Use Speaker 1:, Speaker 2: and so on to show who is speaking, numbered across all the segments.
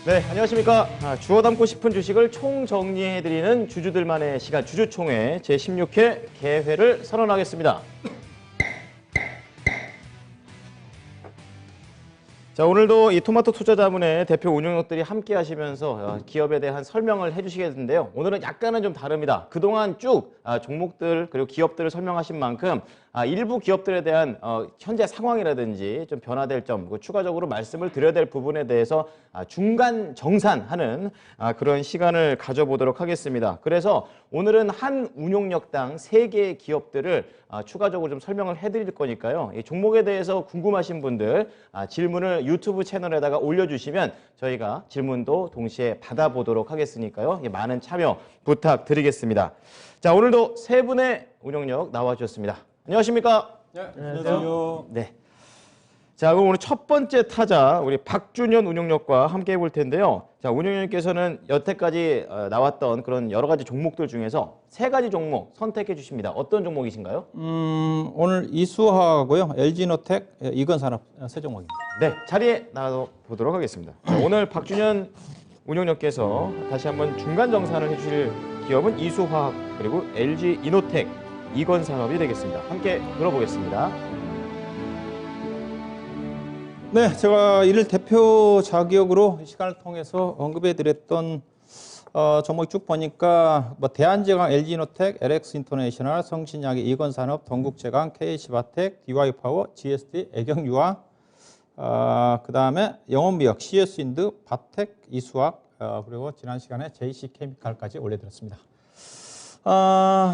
Speaker 1: 네, 안녕하십니까. 주워 담고 싶은 주식을 총정리해드리는 주주들만의 시간 주주총회 제16회 개회를 선언하겠습니다. 자, 오늘도 이 토마토 투자자문의 대표 운영력들이 함께 하시면서 기업에 대한 설명을 해주시겠는데요. 오늘은 약간은 좀 다릅니다. 그동안 쭉 종목들 그리고 기업들을 설명하신 만큼 일부 기업들에 대한 현재 상황이라든지 좀 변화될 점, 추가적으로 말씀을 드려야 될 부분에 대해서 중간 정산하는 그런 시간을 가져보도록 하겠습니다. 그래서 오늘은 한 운용력당 3개의 기업들을 추가적으로 좀 설명을 해드릴 거니까요. 이 종목에 대해서 궁금하신 분들 질문을 유튜브 채널에다가 올려주시면 저희가 질문도 동시에 받아보도록 하겠으니까요. 많은 참여 부탁드리겠습니다. 자, 오늘도 3분의 운용력 나와주셨습니다. 안녕하십니까?
Speaker 2: 네, 안녕하세요.
Speaker 1: 네. 자, 그럼 오늘 첫 번째 타자 우리 박준현 운용력과 함께 해볼 텐데요. 자, 운용력께서는 여태까지 나왔던 그런 여러 가지 종목들 중에서 3가지 종목 선택해 주십니다. 어떤 종목이신가요?
Speaker 2: 오늘 이수하고요, LG노텍, 이건산업 세 종목입니다.
Speaker 1: 네, 자리에 나가 보도록 하겠습니다. 자, 오늘 박준현 운용력께서 다시 한번 중간 정산을 해주실 기업은 이수화학 그리고 LG이노텍, 이건산업이 되겠습니다. 함께 들어보겠습니다.
Speaker 2: 네, 제가 이를 대표 자격으로 시간을 통해서 언급해드렸던 종목 쭉 보니까 뭐 대한제강, LG이노텍, LX인터내셔널, 성신약의 이건산업, 동국제강, KH바텍, DY파워, GSD, 애경유화, 그다음에 영업미역, CS인드, 바텍, 이수학, 그리고 지난 시간에 JC케미칼까지 올려드렸습니다.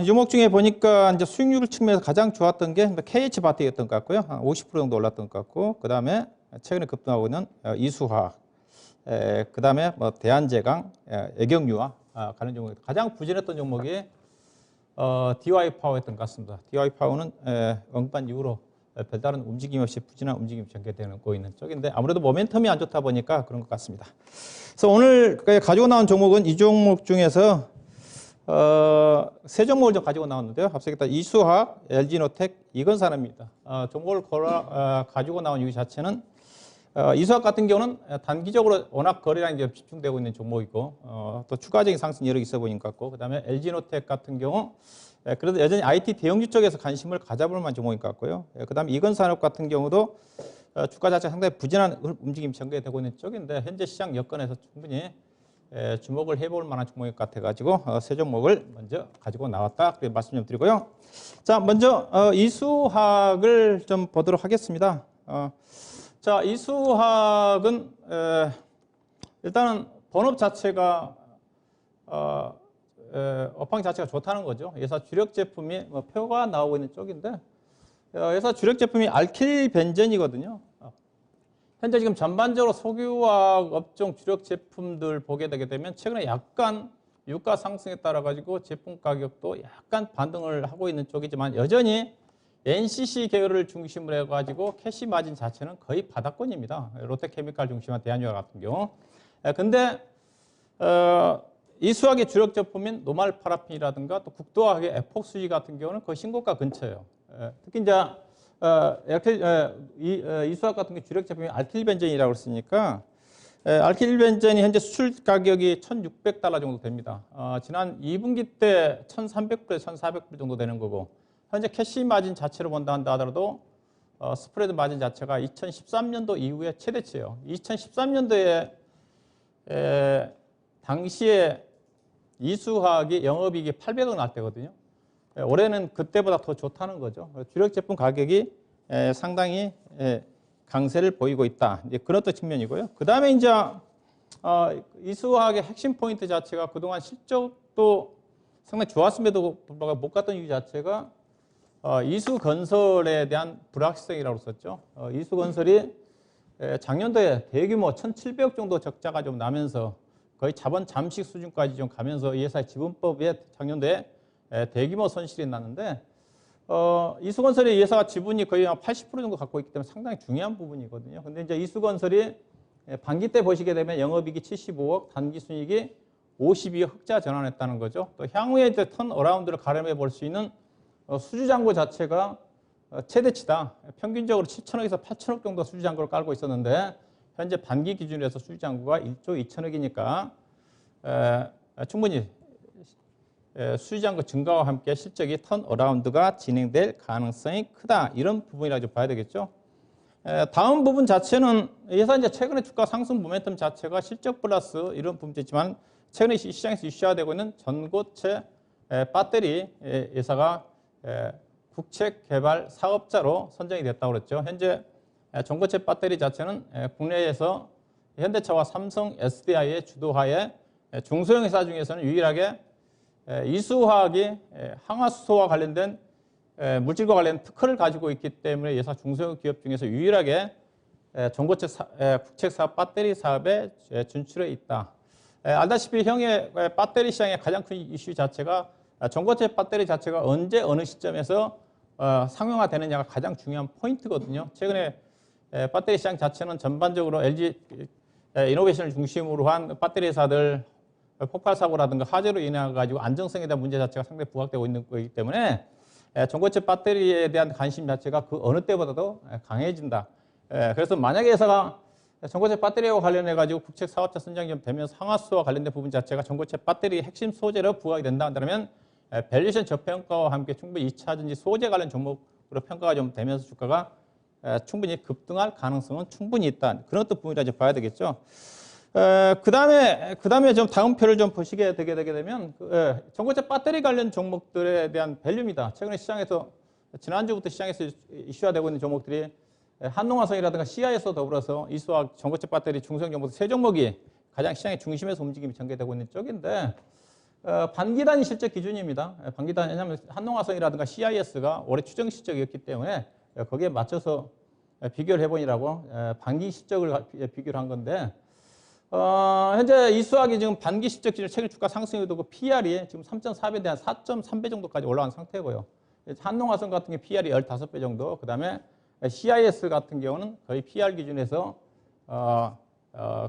Speaker 2: 유목 중에 보니까 이제 수익률 측면에서 가장 좋았던 게 KH바텍이었던 것 같고요. 한 50% 정도 올랐던 것 같고, 그 다음에 최근에 급등하고 있는 이수화학, 그 다음에 뭐 대한제강, 애경유화 가는 종목이 가장 부진했던 종목이 DY파워였던 것 같습니다. DY파워는 언급한 이후로 별다른 움직임 없이 부진한 움직임이 전개되고 있는 쪽인데 아무래도 모멘텀이 안 좋다 보니까 그런 것 같습니다. 그래서 오늘 가지고 나온 종목은 이 종목 중에서 3종목을 좀 가지고 나왔는데요. 앞서겠다 이수화학, LG노텍, 이건산업입니다. 종목을 가지고 나온 이유 자체는 이수학 같은 경우는 단기적으로 워낙 거래량이 집중되고 있는 종목이고 또 추가적인 상승 여력이 있어 보이는 것 같고, 그 다음에 LG노텍 같은 경우 그래도 여전히 IT 대형주 쪽에서 관심을 가져볼 만한 종목인 것 같고요. 그 다음에 이건산업 같은 경우도 주가 자체가 상당히 부진한 움직임이 전개되고 있는 쪽인데 현재 시장 여건에서 충분히 주목을 해볼 만한 종목일 것 같아가지고 세 종목을 먼저 가지고 나왔다 그렇게 말씀 좀 드리고요. 자, 먼저 이수학을 좀 보도록 하겠습니다. 자, 이수학은 일단은 본업 자체가 업황 자체가 좋다는 거죠. 회사 주력 제품이 표가 나오고 있는 쪽인데 회사 주력 제품이 알킬 벤젠이거든요. 현재 지금 전반적으로 석유화학 업종 주력 제품들 보게 되게 되면 최근에 약간 유가 상승에 따라 가지고 제품 가격도 약간 반등을 하고 있는 쪽이지만 여전히 NCC 계열을 중심으로 해가지고 캐시 마진 자체는 거의 바닥권입니다. 롯데케미칼 중심한 대한유화 같은 경우. 근데 이수학의 주력 제품인 노말 파라핀이라든가 또 국도화학의 에폭스지 같은 경우는 거의 신고가 근처예요. 특히 이제 이수학 같은 게 주력 제품이 알킬벤젠이라고 했으니까 알킬벤젠이 현재 수출 가격이 1,600달러 정도 됩니다. 지난 2분기 때 1,300불에서 1,400불 정도 되는 거고 현재 캐시 마진 자체로 본다 하더라도 스프레드 마진 자체가 2013년도 이후에 최대치예요. 2013년도에 당시에 이수학이 영업이익이 800억 날 때거든요. 올해는 그때보다 더 좋다는 거죠. 주력 제품 가격이 상당히 강세를 보이고 있다. 이제 그런 또 측면이고요. 그 다음에 이제 이수학의 핵심 포인트 자체가 그동안 실적도 상당히 좋았음에도 불구하고 못 갔던 이유 자체가 이수건설에 대한 불확실성이라고 썼죠. 이수건설이 작년도에 대규모 1,700억 정도 적자가 좀 나면서 거의 자본 잠식 수준까지 좀 가면서 이 회사의 지분법에 작년도에 대규모 손실이 났는데 이수건설이 이 회사가 지분이 거의 80% 정도 갖고 있기 때문에 상당히 중요한 부분이거든요. 근데 이제 이수건설이 반기 때 보시게 되면 영업이익이 75억, 단기순이익이 52억 흑자 전환했다는 거죠. 또 향후에 이제 턴어라운드를 가름해 볼 수 있는 수주잔고 자체가 최대치다. 평균적으로 7천억에서 8천억 정도 수주잔고를 깔고 있었는데 현재 반기 기준으로 해서 수주 잔고가 1조 2천억이니까 충분히 수주 잔고 증가와 함께 실적이 턴어라운드가 진행될 가능성이 크다. 이런 부분이라고 봐야 되겠죠. 다음 부분 자체는 예산제 최근에 주가 상승 모멘텀 자체가 실적 플러스 이런 부분이지만 최근에 시장에서 이슈화되고 있는 전고체 배터리 회사가 국책 개발 사업자로 선정이 됐다고 그랬죠. 현재 전고체 배터리 자체는 국내에서 현대차와 삼성, SDI의 주도하에 중소형 회사 중에서는 유일하게 이수화학이 항화수소와 관련된 물질과 관련된 특허를 가지고 있기 때문에 예사 중소형 기업 중에서 유일하게 전고체 국책 사업 배터리 사업에 진출해 있다. 알다시피 형의 배터리 시장의 가장 큰 이슈 자체가 전고체 배터리 자체가 언제 어느 시점에서 상용화되느냐가 가장 중요한 포인트거든요. 최근에 배터리 시장 자체는 전반적으로 LG 이노베이션을 중심으로 한 배터리 회사들 폭발 사고라든가 화재로 인해 가지고 안정성에 대한 문제 자체가 상당히 부각되고 있는 거기 때문에 전고체 배터리에 대한 관심 자체가 그 어느 때보다도 강해진다. 그래서 만약에 회사가 전고체 배터리와 관련해 가지고 국책 사업자 선정이 좀 되면서 항화수소와 관련된 부분 자체가 전고체 배터리 핵심 소재로 부각이 된다 한다면 밸류에이션 저평가와 함께 충분히 2차전지 소재 관련 종목으로 평가가 좀 되면서 주가가 충분히 급등할 가능성은 충분히 있다. 그런 어떤 부분이라 봐야 되겠죠. 그 다음에 좀 다음 표를 좀 보시게 되게 되면 전고체 배터리 관련 종목들에 대한 밸류입니다. 최근에 시장에서 지난주부터 시장에서 이슈화되고 있는 종목들이 한농화성이라든가 CI에서 더불어서 이수화학, 전고체 배터리, 중소형 종목들 세 종목이 가장 시장의 중심에서 움직임이 전개되고 있는 쪽인데 반기단 실적 기준입니다. 반기단 왜냐하면 한농화성이라든가 CIS가 올해 추정 실적이었기 때문에 거기에 맞춰서 비교를 해보니라고 반기 실적을 비교를 한 건데 현재 이수학이 지금 반기 실적 기준 최근 주가 상승이 되고 PR이 지금 3.4배에 대한 4.3배 정도까지 올라간 상태고요. 한농화성 같은 게 PR이 15배 정도, 그 다음에 CIS 같은 경우는 거의 PR 기준에서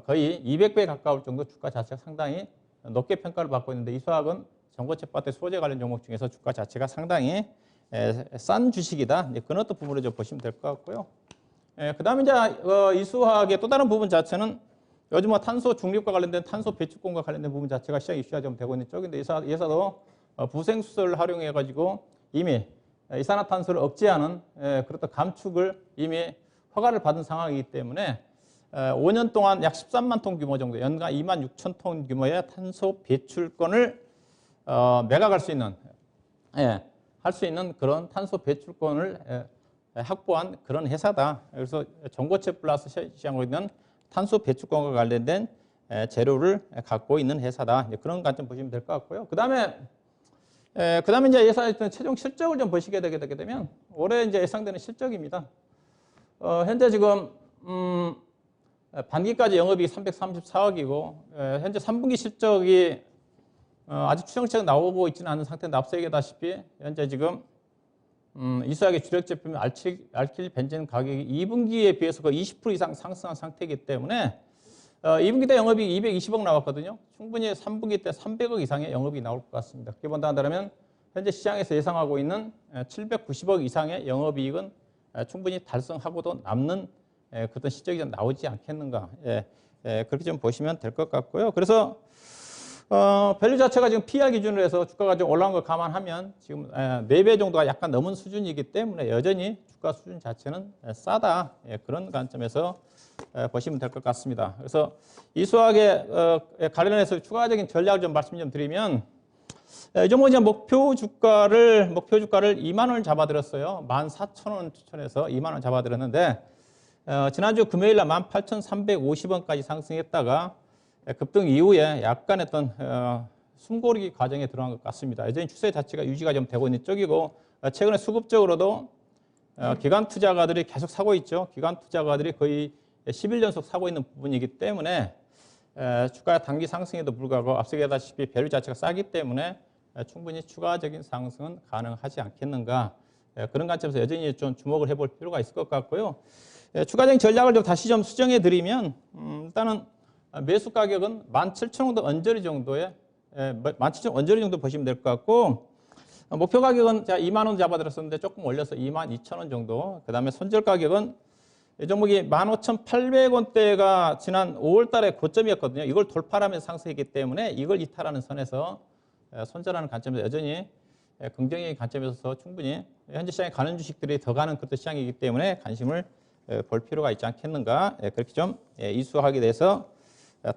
Speaker 2: 거의 200배 가까울 정도 주가 자체가 상당히 높게 평가를 받고 있는데 이수학은 전고체 배터리 소재 관련 종목 중에서 주가 자체가 상당히 싼 주식이다. 그런 어떤 부분을 좀 보시면 될 것 같고요. 그 다음에 이제 이수학의 또 다른 부분 자체는 요즘 뭐 탄소 중립과 관련된 탄소 배출권과 관련된 부분 자체가 시장 이슈가 좀 되고 있는 쪽인데 이 회사도 부생수소를 활용해 가지고 이미 이산화탄소를 억제하는 그렇던 감축을 이미 허가를 받은 상황이기 때문에 5년 동안 약 13만 톤 규모 정도, 연간 2만 6천 톤 규모의 탄소 배출권을 매각할 수 있는, 할 수 있는 그런 탄소 배출권을 확보한 그런 회사다. 그래서 전고체 플러스 시장으로 있는 탄소 배출권과 관련된 재료를 갖고 있는 회사다. 그런 관점 보시면 될 것 같고요. 그 다음에 이제 예상했던 최종 실적을 좀 보시게 되게 되면 올해 이제 예상되는 실적입니다. 현재 지금 반기까지 영업이익 334억이고 현재 3분기 실적이 아직 추정치가 나오고 있지는 않은 상태인데 앞서 얘기했다시피 현재 지금 이수학의 주력 제품 알킬 벤젠 가격이 2분기에 비해서 거의 20% 이상 상승한 상태이기 때문에 2분기 때 영업이익 220억 나왔거든요. 충분히 3분기 때 300억 이상의 영업이익이 나올 것 같습니다. 그렇게 본다면 현재 시장에서 예상하고 있는 790억 이상의 영업이익은 충분히 달성하고도 남는 그런 실적이 좀 나오지 않겠는가. 그렇게 좀 보시면 될 것 같고요. 그래서 밸류 자체가 지금 PR 기준으로 해서 주가가 좀 올라온 걸 감안하면 지금 4배 정도가 약간 넘은 수준이기 때문에 여전히 주가 수준 자체는 싸다. 그런 관점에서 보시면 될 것 같습니다. 그래서 이수학에 관련해서 추가적인 전략을 좀 말씀 좀 드리면 이 종목 이제 목표 주가를 2만 원을 잡아드렸어요. 14,000원 추천해서 2만 원 잡아드렸는데 지난주 금요일 날 18,350원까지 상승했다가 급등 이후에 약간 어떤 숨고르기 과정에 들어간 것 같습니다. 여전히 추세 자체가 유지가 좀 되고 있는 쪽이고 최근에 수급적으로도 기관 투자가들이 계속 사고 있죠. 기관 투자가들이 거의 10일 연속 사고 있는 부분이기 때문에 주가 단기 상승에도 불구하고 앞서 얘기했다시피 밸류 자체가 싸기 때문에 충분히 추가적인 상승은 가능하지 않겠는가. 그런 관점에서 여전히 좀 주목을 해볼 필요가 있을 것 같고요. 추가적인 전략을 좀 다시 좀 수정해 드리면 일단은 매수 가격은 17,000원 언저리 정도에 17,000원 언저리 정도 보시면 될 것 같고 목표 가격은 제가 2만 원 잡아드렸었는데 조금 올려서 22,000원 정도. 그 다음에 손절 가격은 이 종목이 15,800원대가 지난 5월 달에 고점이었거든요. 이걸 돌파하면서 상승했기 때문에 이걸 이탈하는 선에서 손절하는 관점에서 여전히 긍정적인 관점에서 충분히 현재 시장에 가는 주식들이 더 가는 그런 시장이기 때문에 관심을 볼 필요가 있지 않겠는가. 그렇게 좀 이수학에 대해서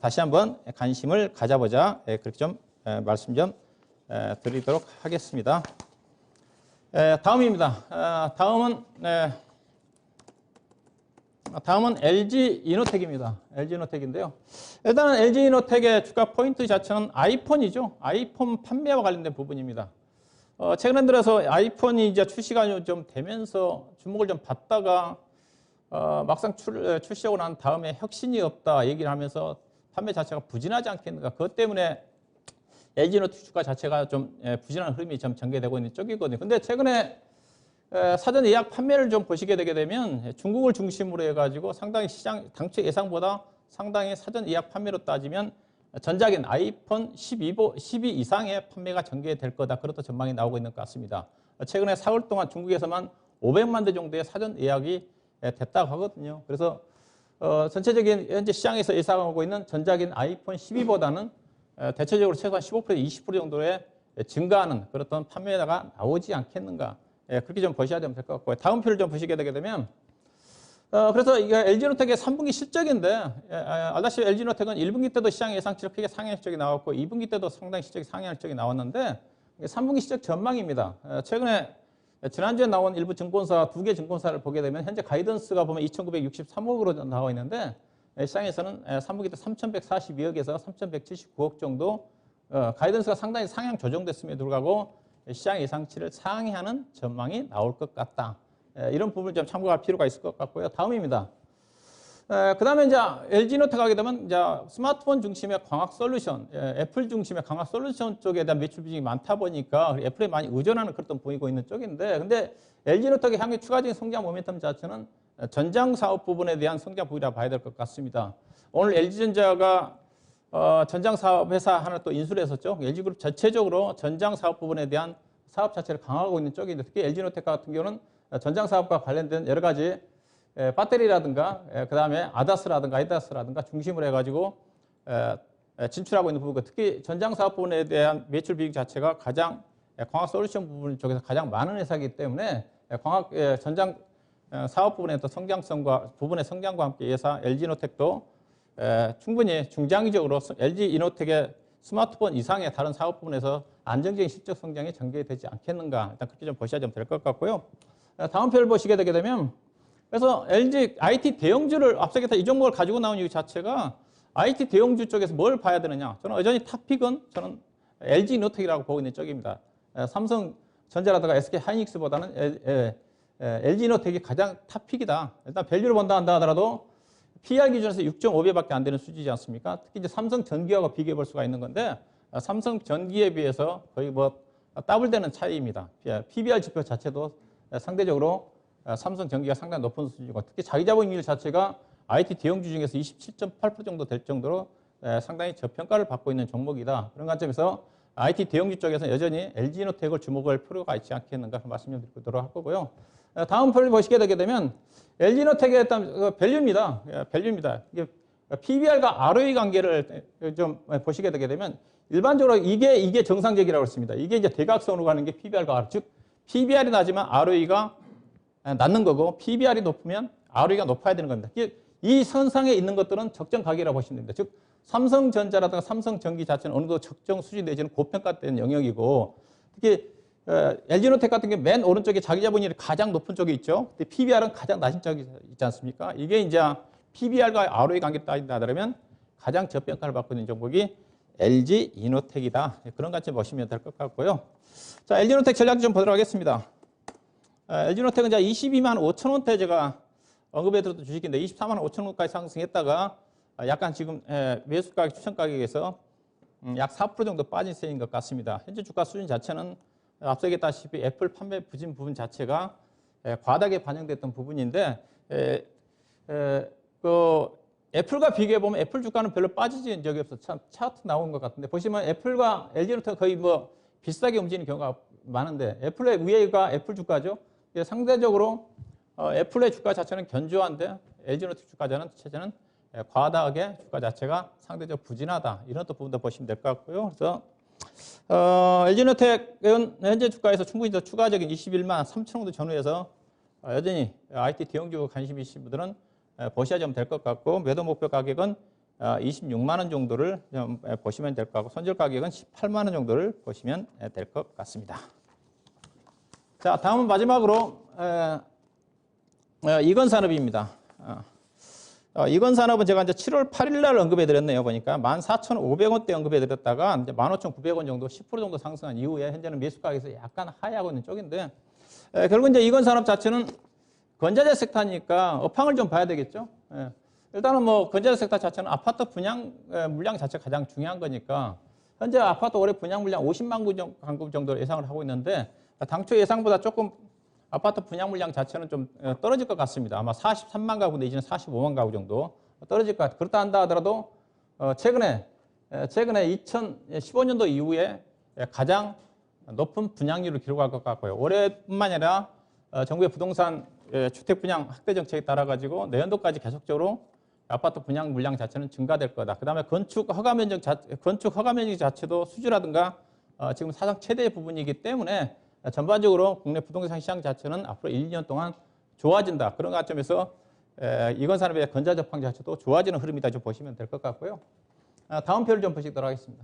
Speaker 2: 다시 한번 관심을 가져보자. 그렇게 좀 말씀 좀 드리도록 하겠습니다. 다음입니다. 다음은 LG이노텍입니다. LG이노텍인데요. 일단은 LG이노텍의 주가 포인트 자체는 아이폰이죠. 아이폰 판매와 관련된 부분입니다. 최근 들어서 아이폰이 이제 출시가 좀 되면서 주목을 좀 받다가 막상 출시하고 난 다음에 혁신이 없다 얘기를 하면서 판매 자체가 부진하지 않겠는가. 그것 때문에 LG이노텍 주가 자체가 좀 부진한 흐름이 좀 전개되고 있는 쪽이거든요. 근데 최근에 사전 예약 판매를 좀 보시게 되게 되면 중국을 중심으로 해가지고 상당히 시장 당초 예상보다 상당히 사전 예약 판매로 따지면 전작인 아이폰 12 이상의 판매가 전개될 거다. 그렇다 전망이 나오고 있는 것 같습니다. 최근에 4월 동안 중국에서만 500만 대 정도의 사전 예약이 됐다고 하거든요. 그래서 전체적인 현재 시장에서 예상하고 있는 전작인 아이폰 12보다는 대체적으로 최소한 15% 20% 정도의 증가하는 그런 판매가 나오지 않겠는가. 그렇게 좀 보셔야 되면 될 것 같고요. 다음 표를 좀 보시게 되게 되면 그래서 이게 LG이노텍의 3분기 실적인데 알다시피 LG이노텍은 1분기 때도 시장 예상치를 크게 상회할 실적이 나왔고 2분기 때도 상당히 실적이 상회할 실적이 나왔는데 3분기 실적 전망입니다. 최근에 지난주에 나온 일부 증권사, 2개 증권사를 보게 되면 현재 가이던스가 보면 2,963억으로 나와 있는데 시장에서는 3분기 때 3,142억에서 3,179억 정도 가이던스가 상당히 상향 조정됐음에도 불구하고 시장 예상치를 상회하는 전망이 나올 것 같다. 이런 부분을 좀 참고할 필요가 있을 것 같고요. 다음입니다. 그 다음에 이제 LG이노텍 하게 되면 이제 스마트폰 중심의 광학 솔루션, 애플 중심의 광학 솔루션 쪽에 대한 매출 비중이 많다 보니까 애플에 많이 의존하는 그런 보이고 있는 쪽인데, 근데 LG이노텍의 향후 추가적인 성장 모멘텀 자체는 전장 사업 부분에 대한 성장 부분이라 봐야 될 것 같습니다. 오늘 LG전자가 전장 사업 회사 하나 또 인수를 했었죠. LG그룹 전체적으로 전장 사업 부분에 대한 사업 자체를 강화하고 있는 쪽인데, 특히 LG이노텍 같은 경우는 전장 사업과 관련된 여러 가지 배터리라든가 그 다음에 아이다스라든가 중심으로 해가지고 진출하고 있는 부분, 특히 전장 사업 부분에 대한 매출 비중 자체가 가장 광학 솔루션 부분 쪽에서 가장 많은 회사이기 때문에 광학 전장 사업 부분의 또 성장성과 부분의 성장과 함께 회사 LG이노텍도 충분히 중장기적으로 LG이노텍의 스마트폰 이상의 다른 사업 부분에서 안정적인 실적 성장이 전개되지 않겠는가. 일단 그렇게 좀 보셔야 될 것 같고요. 다음 표를 보시게 되게 되면, 그래서 LG IT 대형주를 앞서게 이 종목을 가지고 나온 이유 자체가 IT 대형주 쪽에서 뭘 봐야 되느냐. 저는 여전히 탑픽은 저는 LG이노텍이라고 보고 있는 쪽입니다. 삼성전자라든가 SK하이닉스보다는 LG이노텍이 가장 탑픽이다. 일단 밸류를 본다 한다 하더라도 PR 기준에서 6.5배밖에 안 되는 수지지 않습니까? 특히 이제 삼성전기하고 비교해 볼 수가 있는 건데, 삼성전기에 비해서 거의 뭐 더블되는 차이입니다. PBR 지표 자체도 상대적으로 삼성전기가 상당히 높은 수준이고, 특히 자기자본율 자체가 IT 대형주 중에서 27.8% 정도 될 정도로 상당히 저평가를 받고 있는 종목이다. 그런 관점에서 IT 대형주 쪽에서 여전히 LG이노텍을 주목할 필요가 있지 않겠는가 말씀 좀 드리도록 할 거고요. 다음 표를 보시게 되게 되면 LG이노텍의 일단 밸류입니다. 밸류입니다. 이게 PBR과 ROE 관계를 좀 보시게 되게 되면 일반적으로 이게 정상적이라고 했습니다. 이게 이제 대각선으로 가는 게 PBR과 ROE, 즉 PBR이 낮으면 ROE가 낮는 거고 PBR이 높으면 ROE가 높아야 되는 겁니다. 이 선상에 있는 것들은 적정 가격이라고 보시면 됩니다. 즉 삼성전자라든가 삼성전기 자체는 어느 정도 적정 수준 내지는 고평가된 영역이고, 특히 LG이노텍 같은 경우 맨 오른쪽에 자기자본율이 가장 높은 쪽에 있죠. 근데 PBR은 가장 낮은 쪽에 있지 않습니까? 이게 이제 PBR과 ROE 관계를 따진다 그러면 가장 저평가를 받고 있는 종목이 LG이노텍이다. 그런 관점 보시면 될 것 같고요. 자, LG이노텍 전략 좀 보도록 하겠습니다. LG이노텍은 이제 22만 5천 원대 제가 언급해 드렸던 주식인데 24만 5천 원까지 상승했다가 약간 지금 매수 가격, 추천 가격에서 약 4% 정도 빠진 세인 것 같습니다. 현재 주가 수준 자체는 앞서 얘기했다시피 애플 판매 부진 부분 자체가 과다하게 반영됐던 부분인데, 애플과 비교해 보면 애플 주가는 별로 빠지진 적이 없어. 참 차트 나온 것 같은데 보시면 애플과 LG이노텍 거의 뭐 비슷하게 움직이는 경우가 많은데, 애플의 위에가 애플 주가죠. 상대적으로 애플의 주가 자체는 견조한데 LG노텍 주가 자체는 과다하게 주가 자체가 상대적 부진하다. 이런 또 부분도 보시면 될 것 같고요. 그래서 LG노텍은 현재 주가에서 충분히 더 추가적인 21만 3천 정도 전후에서 여전히 IT 대형주 관심 있으신 분들은 보셔야좀 될 것 같고, 매도 목표 가격은 26만 원 정도를 좀 보시면 될 것 같고, 손절 가격은 18만 원 정도를 보시면 될 것 같습니다. 자, 다음은 마지막으로 이건산업입니다. 이건산업은 제가 이제 7월 8일 날 언급해 드렸네요. 보니까 14,500원대 언급해 드렸다가 이제 15,900원 정도 10% 정도 상승한 이후에 현재는 매수 가격에서 약간 하회하고 있는 쪽인데, 결국 이제 이건산업 자체는 건자재 섹터니까 업황을 좀 봐야 되겠죠. 일단은 뭐 건자재 섹터 자체는 아파트 분양 물량 자체가 가장 중요한 거니까 현재 아파트 올해 분양 물량 50만 가구 정도 예상을 하고 있는데, 당초 예상보다 조금 아파트 분양 물량 자체는 좀 떨어질 것 같습니다. 아마 43만 가구 내지는 45만 가구 정도 떨어질 것 같아요. 그렇다 한다 하더라도 최근에 2015년도 이후에 가장 높은 분양률을 기록할 것 같고요. 올해뿐만 아니라 정부의 부동산 주택 분양 확대 정책에 따라 가지고 내년도까지 계속적으로 아파트 분양 물량 자체는 증가될 거다. 그다음에 건축 허가 면적 자체도 수주라든가 지금 사상 최대 부분이기 때문에 전반적으로 국내 부동산 시장 자체는 앞으로 1, 2년 동안 좋아진다. 그런 관점에서 이건산업의 건자재 업황 자체도 좋아지는 흐름이다 좀 보시면 될 것 같고요. 다음 표를 좀 보시도록 하겠습니다.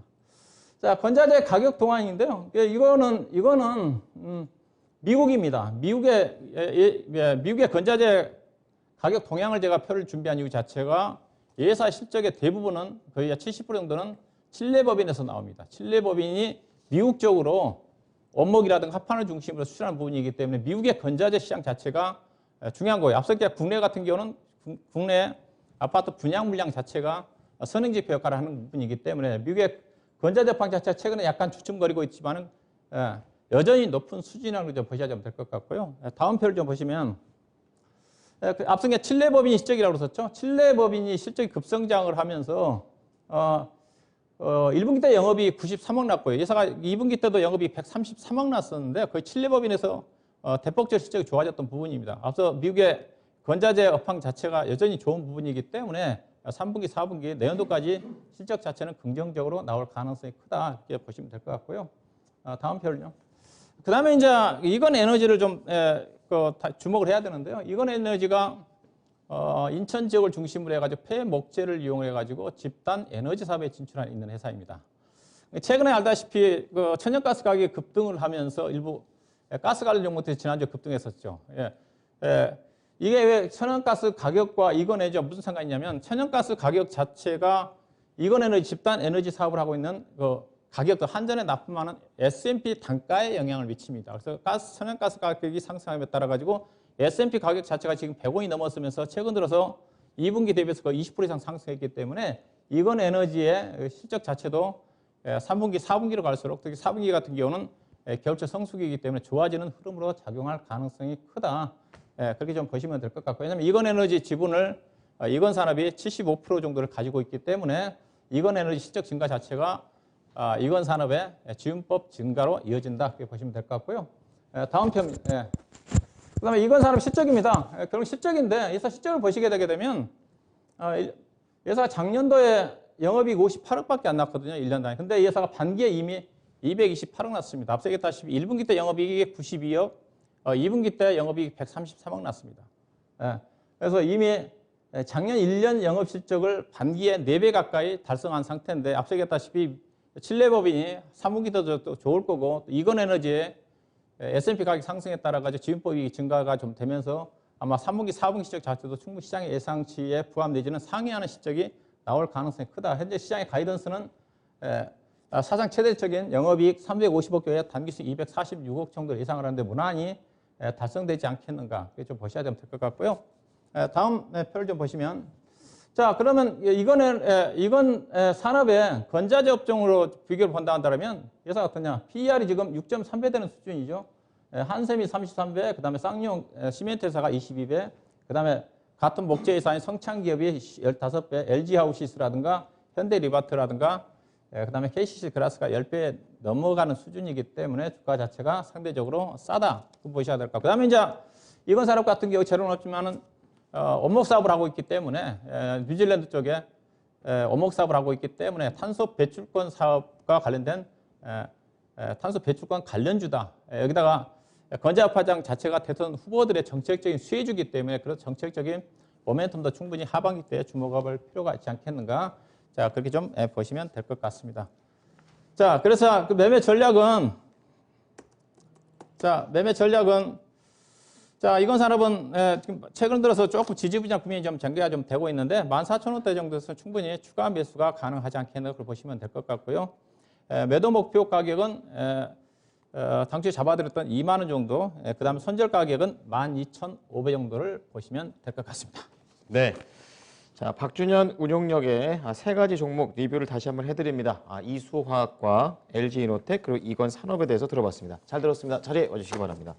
Speaker 2: 자, 건자재 가격 동안인데요. 이거는 미국입니다. 미국의 건자재 가격 동향을 제가 표를 준비한 이유 자체가 예사 실적의 대부분은 거의 70% 정도는 칠레 법인에서 나옵니다. 칠레 법인이 미국 쪽으로 원목이라든가 합판을 중심으로 수출하는 부분이기 때문에 미국의 건자재 시장 자체가 중요한 거예요. 앞서 국내 같은 경우는 국내 아파트 분양 물량 자체가 선행지표 역할을 하는 부분이기 때문에 미국의 건자재 업황 자체가 최근에 약간 주춤거리고 있지만은 여전히 높은 수준이라는 걸 보셔야 될 것 같고요. 다음 표를 좀 보시면 앞선 게 칠레 법인이 실적이라고 그랬었죠. 칠레 법인이 실적이 급성장을 하면서 1분기 때 영업이 93억 났고요. 예사가 2분기 때도 영업이 133억 났었는데 거의 칠레 법인에서 대폭적 실적이 좋아졌던 부분입니다. 앞서 미국의 건자재 업황 자체가 여전히 좋은 부분이기 때문에 3분기, 4분기 내년도까지 실적 자체는 긍정적으로 나올 가능성이 크다 이렇게 보시면 될 것 같고요. 다음 표를요. 그 다음에 이제 이건 에너지를 좀 주목을 해야 되는데요. 이건 에너지가 인천 지역을 중심으로 해가지고 폐목재를 이용해가지고 집단 에너지 사업에 진출하고 있는 회사입니다. 최근에 알다시피 천연가스 가격이 급등을 하면서 일부 가스 관련 종목들이 지난주에 급등했었죠. 이게 왜 천연가스 가격과 이건에너지가 무슨 상관이 있냐면 천연가스 가격 자체가 이건에너지 집단 에너지 사업을 하고 있는 가격도 한전에 납품하는 S&P 단가에 영향을 미칩니다. 그래서 천연가스 가격이 상승함에 따라 가지고 S&P 가격 자체가 지금 100원이 넘었으면서 최근 들어서 2분기 대비해서 거의 20% 이상 상승했기 때문에 이건에너지의 실적 자체도 3분기, 4분기로 갈수록 특히 4분기 같은 경우는 겨울철 성수기이기 때문에 좋아지는 흐름으로 작용할 가능성이 크다. 그렇게 좀 보시면 될 것 같고, 왜냐하면 이건에너지 지분을 이건산업이 75% 정도를 가지고 있기 때문에 이건에너지 실적 증가 자체가 이건산업의 지분법 증가로 이어진다. 그렇게 보시면 될 것 같고요. 다음 편. 그 다음에 이건산업 실적입니다. 결국 실적인데 예사 실적을 보시게 되게 되면 예사가 작년도에 영업이익 58억밖에 안 났거든요. 1년 단위. 근데 예사가 반기에 이미 228억 났습니다. 앞서 얘기했다시피 1분기 때 영업이익이 92억, 2분기 때 영업이익 133억 났습니다. 그래서 이미 작년 1년 영업 실적을 반기에 4배 가까이 달성한 상태인데 앞서 얘기했다시피 칠레법인이 3분기도 또 좋을 거고 이건에너지의 S&P 가격 상승에 따라 가지고 지분법이 증가가 좀 되면서 아마 3분기, 4분기 실적 자체도 충분히 시장의 예상치에 부합 내지는 상회하는 실적이 나올 가능성이 크다. 현재 시장의 가이던스는 사상 최대적인 영업이익 350억 교에 단기수 246억 정도 예상을 하는데 무난히 달성되지 않겠는가. 좀 보셔야 될 것 같고요. 다음 표를 좀 보시면 자, 그러면 이건 산업의 건자재 업종으로 비교를 본다 한다면 예사가 어떠냐? PER이 지금 6.3배 되는 수준이죠. 한샘이 33배, 그 다음에 쌍용 시멘트 회사가 22배, 그 다음에 같은 목재 회사인 성창기업이 15배, LG하우시스라든가 현대리바트라든가 그 다음에 KCC 그라스가 10배 넘어가는 수준이기 때문에 주가 자체가 상대적으로 싸다. 보셔야 될 것 같고. 그 다음에 이제 이건 산업 같은 경우 재료는 없지만은 원목 사업을 하고 있기 때문에 뉴질랜드 쪽에 원목 사업을 하고 있기 때문에 탄소 배출권 사업과 관련된 탄소 배출권 관련주다. 여기다가 건재화 파장 자체가 대선 후보들의 정책적인 수혜주기 때문에 그런 정책적인 모멘텀도 충분히 하반기 때 주목할 필요가 있지 않겠는가. 자, 그렇게 좀 보시면 될 것 같습니다. 자, 그래서 그 매매 전략은 이건 산업은 지금 최근 들어서 조금 지지부진한 국면이 좀 전개가 좀 되고 있는데 14,000원대 정도에서 충분히 추가 매수가 가능하지 않겠나 그걸 보시면 될 것 같고요. 매도 목표 가격은 당초에 잡아드렸던 2만 원 정도, 그 다음에 손절 가격은 12,500 정도를 보시면 될 것 같습니다.
Speaker 1: 네. 자, 박준현 운용력의 세 가지 종목 리뷰를 다시 한번 해드립니다. 이수화학과 LG이노텍 그리고 이건 산업에 대해서 들어봤습니다. 잘 들었습니다. 자리에 와주시기 바랍니다.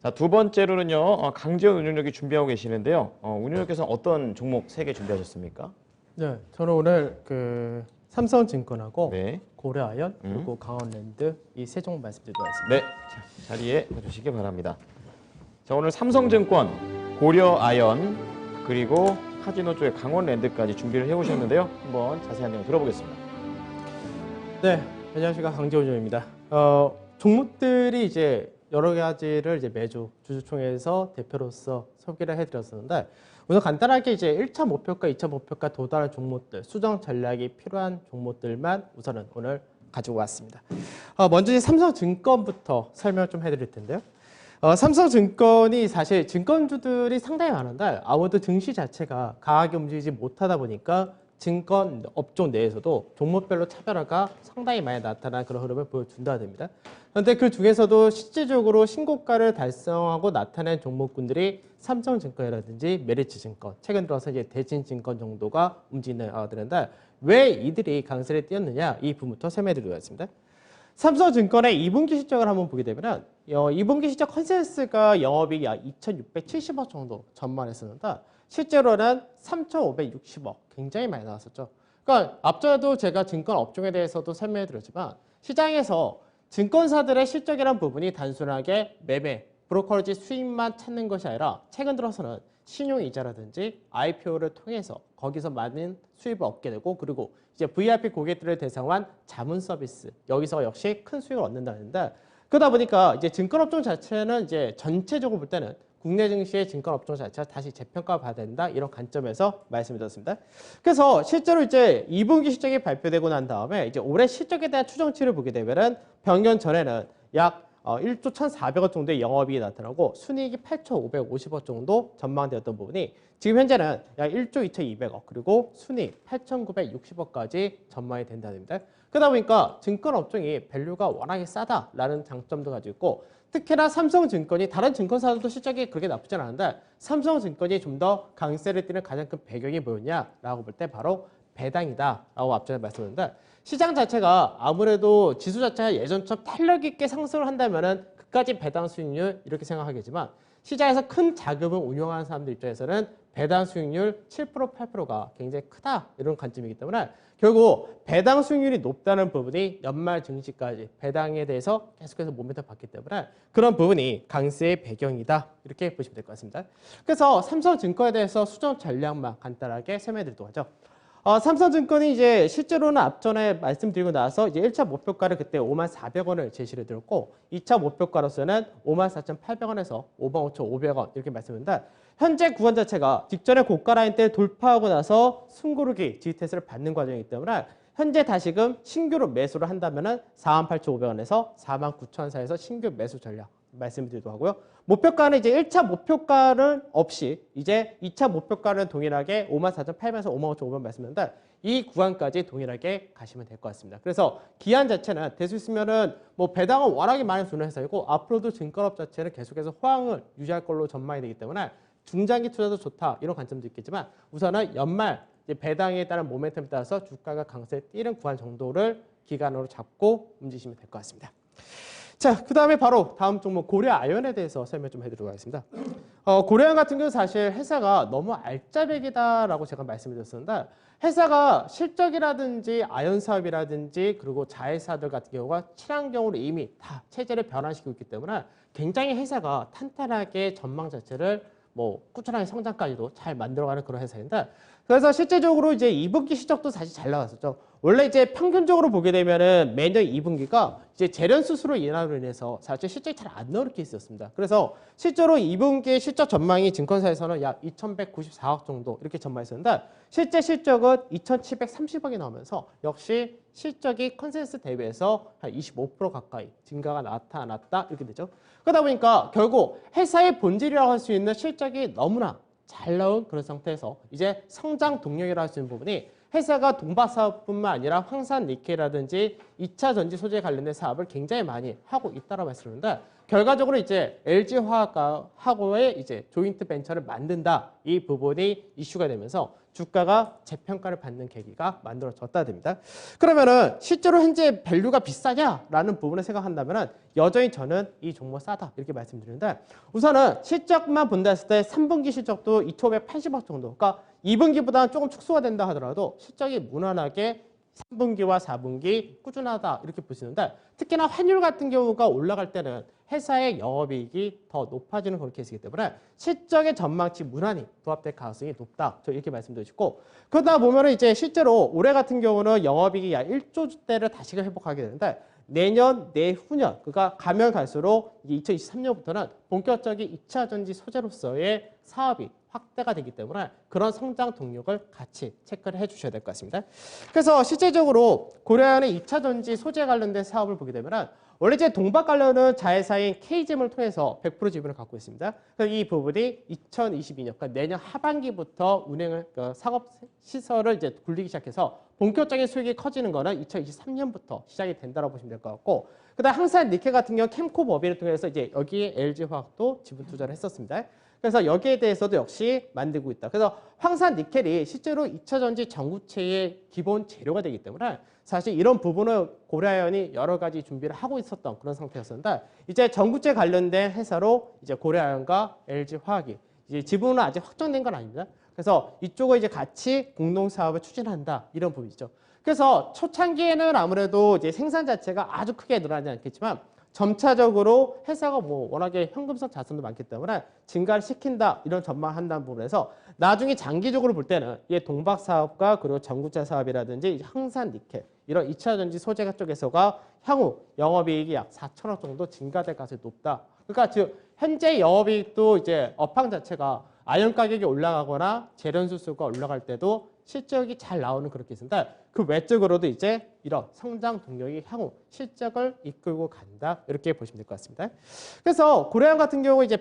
Speaker 1: 자, 두 번째로는요, 강재원 운용력이 준비하고 계시는데요. 운용력께서는 어떤 종목 세 개 준비하셨습니까?
Speaker 3: 네, 저는 오늘 삼성증권하고
Speaker 1: 네.
Speaker 3: 고려아연 그리고 강원랜드 이 세 종목 말씀드리도록 하겠습니다.
Speaker 1: 네. 자, 자리에 와주시기 바랍니다. 자, 오늘 삼성증권, 고려아연 그리고 카지노 쪽의 강원랜드까지 준비를 해오셨는데요. 한번 자세한 내용 들어보겠습니다.
Speaker 3: 네, 안녕하십니까 강재훈입니다. 종목들이 이제 여러 가지를 이제 매주 주주총회에서 대표로서 소개를 해드렸었는데 우선 간단하게 이제 1차 목표가, 2차 목표가 도달한 종목들, 수정 전략이 필요한 종목들만 우선은 오늘 가지고 왔습니다. 먼저 이제 삼성증권부터 설명을 좀 해드릴 텐데요. 삼성증권이 사실 증권주들이 상당히 많은데 아무도 증시 자체가 강하게 움직이지 못하다 보니까 증권 업종 내에서도 종목별로 차별화가 상당히 많이 나타난 그런 흐름을 보여준다 됩니다. 그런데 그 중에서도 실질적으로 신고가를 달성하고 나타낸 종목군들이 삼성증권이라든지 메리츠증권, 최근 들어서 이제 대진증권 정도가 움직이는 되는데 왜 이들이 강세를 띄었느냐 이 부분부터 설명드리겠습니다. 삼성증권의 2분기 실적을 한번 보게 되면 2분기 실적 컨센서스가 영업이익 약 2,670억 정도 전망했었는데 실제로는 3,560억 굉장히 많이 나왔었죠. 그러니까 앞전에도 제가 증권 업종에 대해서도 설명해드렸지만 시장에서 증권사들의 실적이라는 부분이 단순하게 매매, 브로커리지 수익만 찾는 것이 아니라 최근 들어서는 신용이자라든지 IPO를 통해서 거기서 많은 수입을 얻게 되고 그리고 이제 VIP 고객들을 대상으로 한 자문 서비스 여기서 역시 큰 수익을 얻는다는데 그러다 보니까 이제 증권업종 자체는 이제 전체적으로 볼 때는 국내 증시의 증권업종 자체가 다시 재평가 받아야 된다 이런 관점에서 말씀드렸습니다. 그래서 실제로 이제 2분기 실적이 발표되고 난 다음에 이제 올해 실적에 대한 추정치를 보게 되면은 병년 전에는 약 1조 1,400억 정도의 영업이익이 나타나고 순이익이 8,550억 정도 전망되었던 부분이 지금 현재는 약 1조 2,200억 그리고 순이익 8,960억까지 전망이 된다는데 그러다 보니까 증권 업종이 밸류가 워낙에 싸다라는 장점도 가지고 있고 특히나 삼성증권이 다른 증권사들도 실적이 그렇게 나쁘진 않은데 삼성증권이 좀 더 강세를 띠는 가장 큰 배경이 뭐였냐라고 볼 때 바로 배당이다라고 앞전에 말씀드렸는데 시장 자체가 아무래도 지수 자체가 예전처럼 탄력 있게 상승을 한다면은 그까지 배당 수익률 이렇게 생각하겠지만 시장에서 큰 자금을 운용하는 사람들 입장에서는 배당 수익률 7% 8%가 굉장히 크다 이런 관점이기 때문에 결국 배당 수익률이 높다는 부분이 연말 증시까지 배당에 대해서 계속해서 모멘텀 받기 때문에 그런 부분이 강세의 배경이다 이렇게 보시면 될 것 같습니다. 그래서 삼성증권에 대해서 수정 전략만 간단하게 설명해드리도록 하죠. 삼성증권이 이제 실제로는 앞전에 말씀드리고 나서 이제 1차 목표가를 그때 54,400원을 제시를 드렸고 2차 목표가로서는 54,800원에서 55,500원 이렇게 말씀드렸는데 현재 구간 자체가 직전의 고가 라인 때 돌파하고 나서 숨고르기 지지테스트를 받는 과정이기 때문에 현재 다시금 신규로 매수를 한다면은 48,500원에서 49,000원 사이에서 신규 매수 전략 말씀드리도록 하고요. 목표가는 이제 1차 목표가는 없이 이제 2차 목표가는 동일하게 54,800원에서 55,500원 말씀드렸는데 이 구간까지 동일하게 가시면 될 것 같습니다. 그래서 기한 자체는 될 수 있으면은 뭐 배당은 워낙에 많이 주는 회사이고 앞으로도 증권업 자체는 계속해서 호황을 유지할 걸로 전망이 되기 때문에 중장기 투자도 좋다 이런 관점도 있겠지만 우선은 연말 이제 배당에 따른 모멘텀에 따라서 주가가 강세 뛰는 구간 정도를 기간으로 잡고 움직이시면 될 것 같습니다. 자, 그 다음에 바로 다음 종목 고려아연에 대해서 설명 좀 해드리도록 하겠습니다. 고려아연 같은 경우는 사실 회사가 너무 알짜배기다라고 제가 말씀드렸었는데 회사가 실적이라든지 아연 사업이라든지 그리고 자회사들 같은 경우가 친환경으로 이미 다 체제를 변환시키고 있기 때문에 굉장히 회사가 탄탄하게 전망 자체를 뭐 꾸준하게 성장까지도 잘 만들어가는 그런 회사인데 그래서 실제적으로 이제 2분기 실적도 사실 잘 나왔었죠. 원래 이제 평균적으로 보게 되면은 매년 2분기가 이제 재련 수수로 인해서 사실 실적이 잘 안 나오는 케이스였습니다. 그래서 실제로 2분기 실적 전망이 증권사에서는 약 2,194억 정도 이렇게 전망했었는데 실제 실적은 2,730억이 나오면서 역시 실적이 컨센서스 대비해서 한 25% 가까이 증가가 나타났다 이렇게 되죠. 그러다 보니까 결국 회사의 본질이라고 할 수 있는 실적이 너무나 잘 나온 그런 상태에서 이제 성장 동력이라고 할 수 있는 부분이 회사가 동박 사업뿐만 아니라 황산 니켈이라든지 2차 전지 소재 관련된 사업을 굉장히 많이 하고 있다라고 말씀드렸는데 결과적으로 이제 LG 화학하고의 이제 조인트 벤처를 만든다 이 부분이 이슈가 되면서 주가가 재평가를 받는 계기가 만들어졌다 됩니다. 그러면은 실제로 현재 밸류가 비싸냐라는 부분을 생각한다면은 여전히 저는 이 종목 싸다 이렇게 말씀드리는데 우선은 실적만 본다 했을 때 3분기 실적도 2,580억 정도. 그러니까 2분기보다는 조금 축소가 된다 하더라도 실적이 무난하게 3분기와 4분기 꾸준하다 이렇게 보시는데 특히나 환율 같은 경우가 올라갈 때는 회사의 영업이익이 더 높아지는 그런 케이스이기 때문에 실적의 전망치 무난히 부합될 가능성이 높다. 저 이렇게 말씀드리고 그러다 보면은 이제 실제로 올해 같은 경우는 영업이익이 약 1조 대를 다시 회복하게 되는데 내년, 내후년 그러니까 가면 갈수록 2023년부터는 본격적인 2차 전지 소재로서의 사업이 확대가 되기 때문에 그런 성장 동력을 같이 체크를 해주셔야 될 것 같습니다. 그래서 실제적으로 고려하는 2차 전지 소재 관련된 사업을 보게 되면 원래 이제 동박 관련은 자회사인 KGM을 통해서 100% 지분을 갖고 있습니다. 그래서 이 부분이 2022년, 그러니까 내년 하반기부터 운행을 상업 시설을 이제 굴리기 시작해서 본격적인 수익이 커지는 거는 2023년부터 시작이 된다고 보시면 될 것 같고, 그다음 항상 니켈 같은 경우 캠코 법인을 통해서 이제 여기에 LG 화학도 지분 투자를 했었습니다. 그래서 여기에 대해서도 역시 만들고 있다. 그래서 황산 니켈이 실제로 2차 전지 전구체의 기본 재료가 되기 때문에 사실 이런 부분을 고려아연이 여러 가지 준비를 하고 있었던 그런 상태였었는데 이제 전구체 관련된 회사로 이제 고려아연과 LG 화학이 이제 지분은 아직 확정된 건 아닙니다. 그래서 이쪽을 이제 같이 공동 사업을 추진한다 이런 부분이죠. 그래서 초창기에는 아무래도 이제 생산 자체가 아주 크게 늘어나지 않겠지만 점차적으로 회사가 뭐 워낙에 현금성 자산도 많기 때문에 증가를 시킨다 이런 전망한다는 부분에서 나중에 장기적으로 볼 때는 이 동박 사업과 그리고 전구체 사업이라든지 항산 니켈 이런 2차 전지 소재가 쪽에서가 향후 영업이익이 약 4천억 정도 증가될 가능성이 높다. 그러니까 즉 현재 영업이익도 이제 업황 자체가 아연 가격이 올라가거나 재련수 수가 올라갈 때도 실적이 잘 나오는 그런 케이스인데 그 외적으로도 이제 이런 성장 동력이 향후 실적을 이끌고 간다 이렇게 보시면 될 것 같습니다. 그래서 고려아연 같은 경우 이제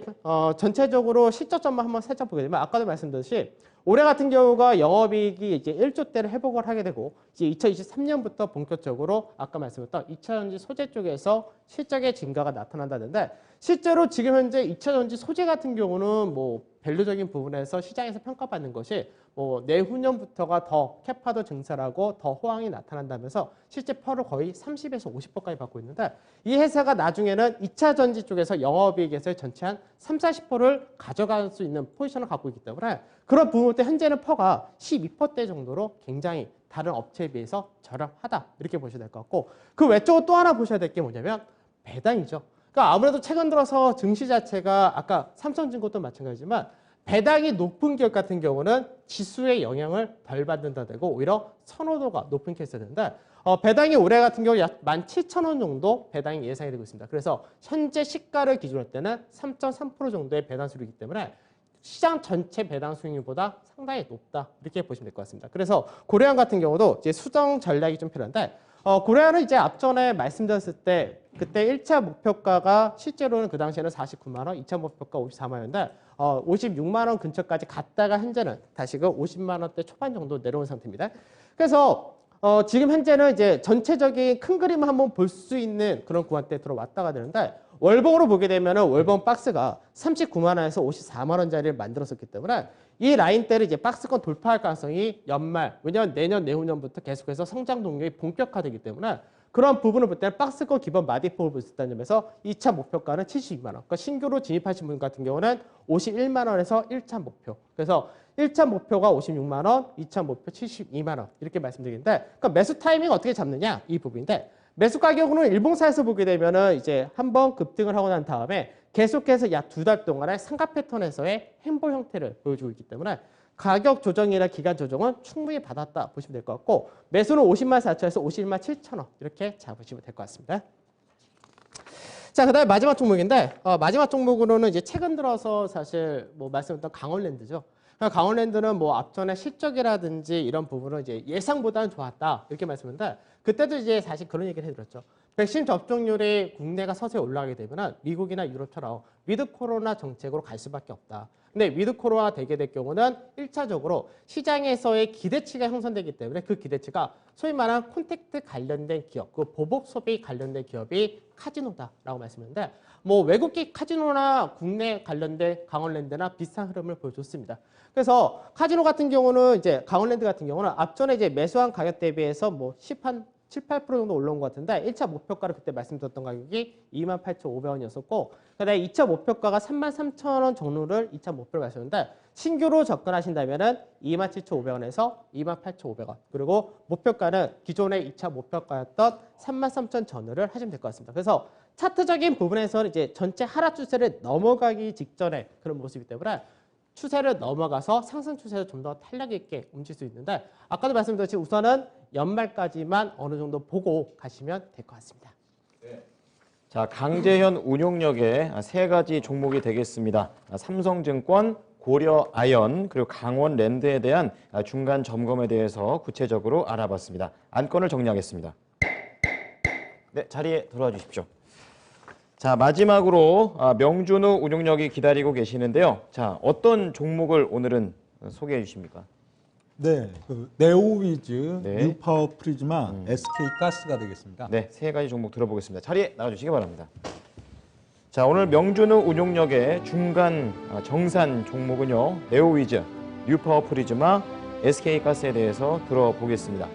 Speaker 3: 전체적으로 실적 전망 한번 살짝 보게 되면 아까도 말씀드렸듯이 올해 같은 경우가 영업이익이 이제 1조대를 회복을 하게 되고 이제 2023년부터 본격적으로 아까 말씀드렸던 2차 전지 소재 쪽에서 실적의 증가가 나타난다는데 실제로 지금 현재 2차 전지 소재 같은 경우는 뭐 밸류적인 부분에서 시장에서 평가받는 것이 뭐 내후년부터가 더 캐파도 증설하고 더 호황이 나타난다면서 실제 펄을 거의 30에서 50%까지 받고 있는데 이 회사가 나중에는 2차 전지 쪽에서 영업이익에서 전체 한 30~40%를 가져갈 수 있는 포지션을 갖고 있기 때문에 그런 부분 때 현재는 퍼가 12%대 정도로 굉장히 다른 업체에 비해서 저렴하다 이렇게 보셔야 될 것 같고 그 외적으로 또 하나 보셔야 될 게 뭐냐면 배당이죠. 그러니까 아무래도 최근 들어서 증시 자체가 아까 삼성증권도 마찬가지지만 배당이 높은 기업 같은 경우는 지수의 영향을 덜 받는다 되고 오히려 선호도가 높은 케이스가 되는데 배당이 올해 같은 경우 약 17,000원 정도 배당이 예상이 되고 있습니다. 그래서 현재 시가를 기준으로 할 때는 3.3% 정도의 배당 수익이기 때문에 시장 전체 배당 수익률보다 상당히 높다 이렇게 보시면 될 것 같습니다. 그래서 고려아연 같은 경우도 이제 수정 전략이 좀 필요한데 고려아연은 이제 앞전에 말씀드렸을 때 그때 1차 목표가가 실제로는 그 당시에는 49만 원, 2차 목표가 54만 원인데 56만 원 근처까지 갔다가 현재는 다시금 50만 원대 초반 정도 내려온 상태입니다. 그래서 지금 현재는 이제 전체적인 큰 그림을 한번 볼 수 있는 그런 구간대에 들어왔다가 되는데 월봉으로 보게 되면은 월봉 박스가 39만 원에서 54만 원짜리를 만들었었기 때문에 이 라인대를 이제 박스권 돌파할 가능성이 연말, 왜냐하면 내년, 내후년부터 계속해서 성장 동력이 본격화되기 때문에 그런 부분을 볼 때는 박스권 기본 마디폭을 볼 수 있다는 점에서 2차 목표가는 72만 원. 그러니까 신규로 진입하신 분 같은 경우는 51만 원에서 1차 목표. 그래서 1차 목표가 56만 원, 2차 목표 72만 원 이렇게 말씀드리는데 그러니까 매수 타이밍 어떻게 잡느냐 이 부분인데 매수 가격으로는 일봉사에서 보게 되면은 이제 한번 급등을 하고 난 다음에 계속해서 약 2달 동안의 상가 패턴에서의 횡보 형태를 보여주고 있기 때문에 가격 조정이나 기간 조정은 충분히 받았다 보시면 될 것 같고 매수는 50만 4천에서 51만 7천 원 이렇게 잡으시면 될 것 같습니다. 자, 그다음에 마지막 종목인데 마지막 종목으로는 이제 최근 들어서 사실 뭐 말씀드렸던 강원랜드죠. 강원랜드는 뭐 앞전에 실적이라든지 이런 부분은 이제 예상보다는 좋았다 이렇게 말씀했는데 그때도 이제 사실 그런 얘기를 해드렸죠. 백신 접종률이 국내가 서서히 올라가게 되면 미국이나 유럽처럼 위드 코로나 정책으로 갈 수밖에 없다. 근데 위드 코로나 되게 될 경우는 1차적으로 시장에서의 기대치가 형성되기 때문에 그 기대치가 소위 말하는 콘택트 관련된 기업, 그 보복 소비 관련된 기업이 카지노다라고 말씀했는데 뭐 외국계 카지노나 국내 관련된 강원랜드나 비슷한 흐름을 보여줬습니다. 그래서 카지노 같은 경우는 이제 강원랜드 같은 경우는 앞전에 이제 매수한 가격 대비해서 뭐 7, 8% 정도 올라온 것 같은데 1차 목표가를 그때 말씀드렸던 가격이 28,500원이었었고 그다음에 2차 목표가가 33,000원 정도를 2차 목표로 말씀했는데 신규로 접근하신다면은 27,500원에서 28,500원 그리고 목표가는 기존의 2차 목표가였던 33,000 전후를 하시면 될 것 같습니다. 그래서 차트적인 부분에서는 이제 전체 하락 추세를 넘어가기 직전의 그런 모습이기 때문에 추세를 넘어가서 상승 추세를 좀 더 탄력 있게 움직일 수 있는데 아까도 말씀드렸듯이 우선은 연말까지만 어느 정도 보고 가시면 될 것 같습니다.
Speaker 1: 자, 강재현 운용력의 세 가지 종목이 되겠습니다. 삼성증권, 고려아연, 그리고 강원랜드에 대한 중간 점검에 대해서 구체적으로 알아봤습니다. 안건을 정리하겠습니다. 네, 자리에 돌아와 주십시오. 자, 마지막으로 명준우 운용력이 기다리고 계시는데요. 자, 어떤 종목을 오늘은 소개해 주십니까?
Speaker 4: 네, 그 네오위즈,
Speaker 1: 네.
Speaker 4: 뉴파워 프리즈마, SK가스가 되겠습니다.
Speaker 1: 네, 세 가지 종목 들어보겠습니다. 자리에 나와주시기 바랍니다. 자, 오늘 명준우 운용력의 중간 정산 종목은요. 네오위즈, 뉴파워 프리즈마, SK가스에 대해서 들어보겠습니다.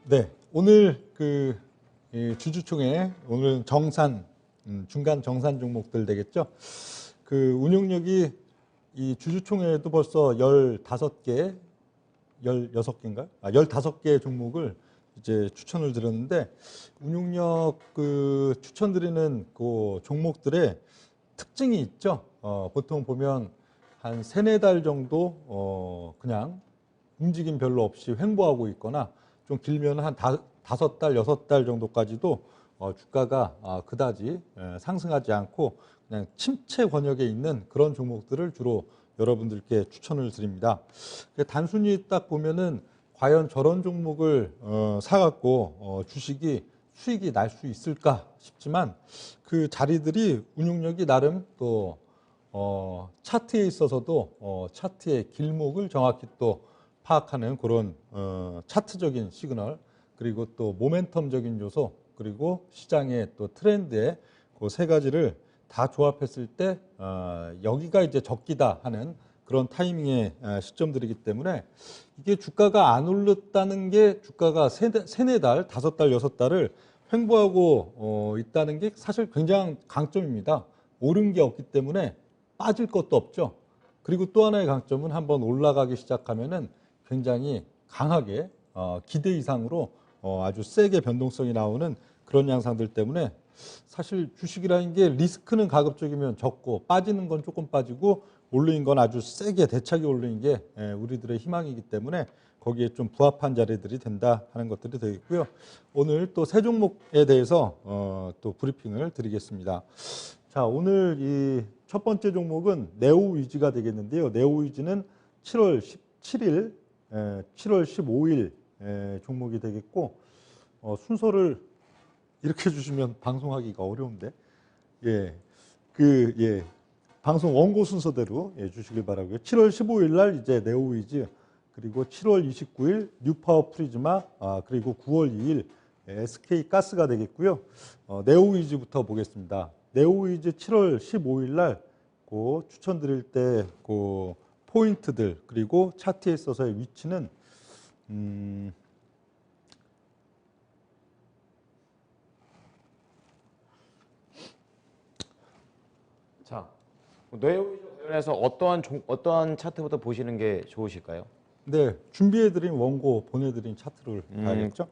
Speaker 4: 네, 오늘 주주총회 오늘은 정산 중간 정산 종목들 되겠죠. 그 운용력이 이 주주총회에도 벌써 15개, 16개인가요? 15개 종목을 이제 추천을 드렸는데 운용력 추천드리는 그 종목들의 특징이 있죠. 보통 보면 한 3-4달 정도 그냥 움직임 별로 없이 횡보하고 있거나 좀 길면 한 5달, 6달 정도까지도 주가가 그다지 상승하지 않고 그냥 침체 권역에 있는 그런 종목들을 주로 여러분들께 추천을 드립니다. 단순히 딱 보면은 과연 저런 종목을 사갖고 주식이 수익이 날 수 있을까 싶지만 그 자리들이 운용력이 나름 또 차트에 있어서도 차트의 길목을 정확히 또 파악하는 그런 차트적인 시그널 그리고 또 모멘텀적인 요소 그리고 시장의 또 트렌드의 그 세 가지를 다 조합했을 때 여기가 이제 적기다 하는 그런 타이밍의 시점들이기 때문에 이게 주가가 안 올랐다는 게 주가가 3-4달, 5달, 6달을 횡보하고 있다는 게 사실 굉장히 강점입니다. 오른 게 없기 때문에 빠질 것도 없죠. 그리고 또 하나의 강점은 한번 올라가기 시작하면은 굉장히 강하게 기대 이상으로 아주 세게 변동성이 나오는 그런 양상들 때문에 사실 주식이라는 게 리스크는 가급적이면 적고 빠지는 건 조금 빠지고 올리는 건 아주 세게 대차게 올리는 게 우리들의 희망이기 때문에 거기에 좀 부합한 자리들이 된다 하는 것들이 되겠고요. 오늘 또 세 종목에 대해서 또 브리핑을 드리겠습니다. 자, 오늘 이 첫 번째 종목은 네오위즈가 되겠는데요. 네오위즈는 7월 17일, 7월 15일 종목이 되겠고 순서를 이렇게 주시면 방송하기가 어려운데 방송 원고 순서대로 주시길 바라고요. 7월 15일 날 이제 네오위즈 그리고 7월 29일 뉴파워 프리즈마 그리고 9월 2일 SK가스가 되겠고요. 네오위즈부터 보겠습니다. 네오위즈 7월 15일 날 추천드릴 때 포인트들 그리고 차트에 있어서의 위치는
Speaker 1: 자, 네오위즈 관련해서 어떠한 차트부터 보시는 게 좋으실까요?
Speaker 4: 네, 준비해드린 원고 보내드린 차트를 봐야겠죠?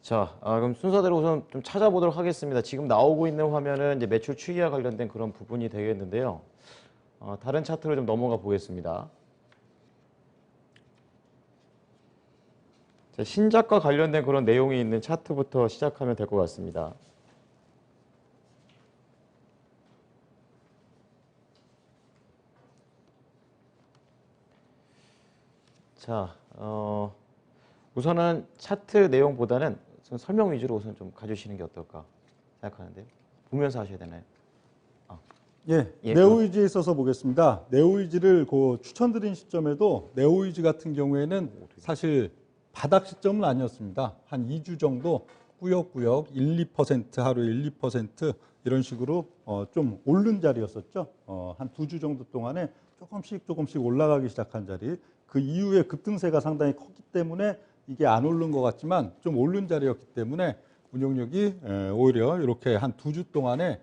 Speaker 1: 자, 그럼 순서대로 우선 좀 찾아보도록 하겠습니다. 지금 나오고 있는 화면은 이제 매출 추이와 관련된 그런 부분이 되겠는데요. 다른 차트로 좀 넘어가 보겠습니다. 자, 신작과 관련된 그런 내용이 있는 차트부터 시작하면 될 것 같습니다. 자, 우선은 차트 내용보다는 우선 설명 위주로 우선 좀 가주시는 게 어떨까 생각하는데요. 보면서 하셔야 되나요?
Speaker 4: 예,
Speaker 1: 예,
Speaker 4: 네오이지에 있어서 보겠습니다. 네오이지를 추천드린 시점에도 네오이지 같은 경우에는 사실 바닥 시점은 아니었습니다. 한 2주 정도 꾸역꾸역 1, 2% 하루에 1, 2% 이런 식으로 좀 오른 자리였었죠. 한 2주 정도 동안에 조금씩 올라가기 시작한 자리. 그 이후에 급등세가 상당히 컸기 때문에 이게 안 오른 것 같지만 좀 오른 자리였기 때문에 운용력이 오히려 이렇게 한 2주 동안에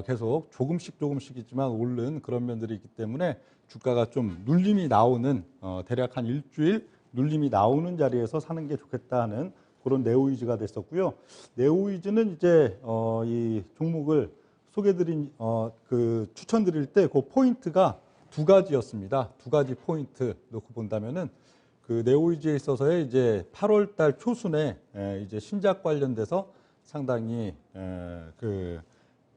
Speaker 4: 계속 조금씩이지만 오른 그런 면들이 있기 때문에 주가가 좀 눌림이 나오는 대략 한 일주일 눌림이 나오는 자리에서 사는 게 좋겠다 하는 그런 네오이즈가 됐었고요. 네오이즈는 이제 이 종목을 소개드린 추천드릴 때 그 포인트가 두 가지였습니다. 두 가지 포인트 놓고 본다면은 그 네오이즈에 있어서의 이제 8월 달 초순에 이제 신작 관련돼서 상당히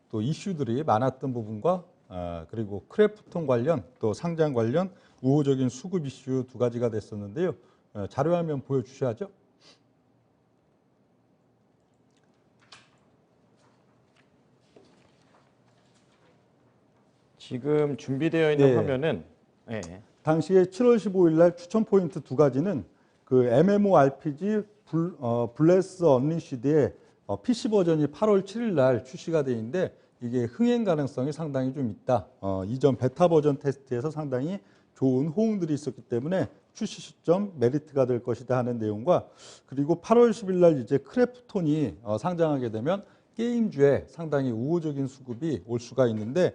Speaker 4: 또 이슈들이 많았던 부분과 그리고 크래프톤 관련 또 상장 관련 우호적인 수급 이슈 두 가지가 됐었는데요. 자료화면 보여주셔야죠.
Speaker 1: 지금 준비되어 있는
Speaker 4: 네.
Speaker 1: 화면은
Speaker 4: 당시에 7월 15일 날 추천 포인트 두 가지는 그 MMORPG 블레스 언리시드의 PC 버전이 8월 7일 날 출시가 돼 있는데 이게 흥행 가능성이 상당히 좀 있다. 이전 베타 버전 테스트에서 상당히 좋은 호응들이 있었기 때문에 출시 시점 메리트가 될 것이다 하는 내용과 그리고 8월 10일 날 이제 크래프톤이 상장하게 되면 게임주에 상당히 우호적인 수급이 올 수가 있는데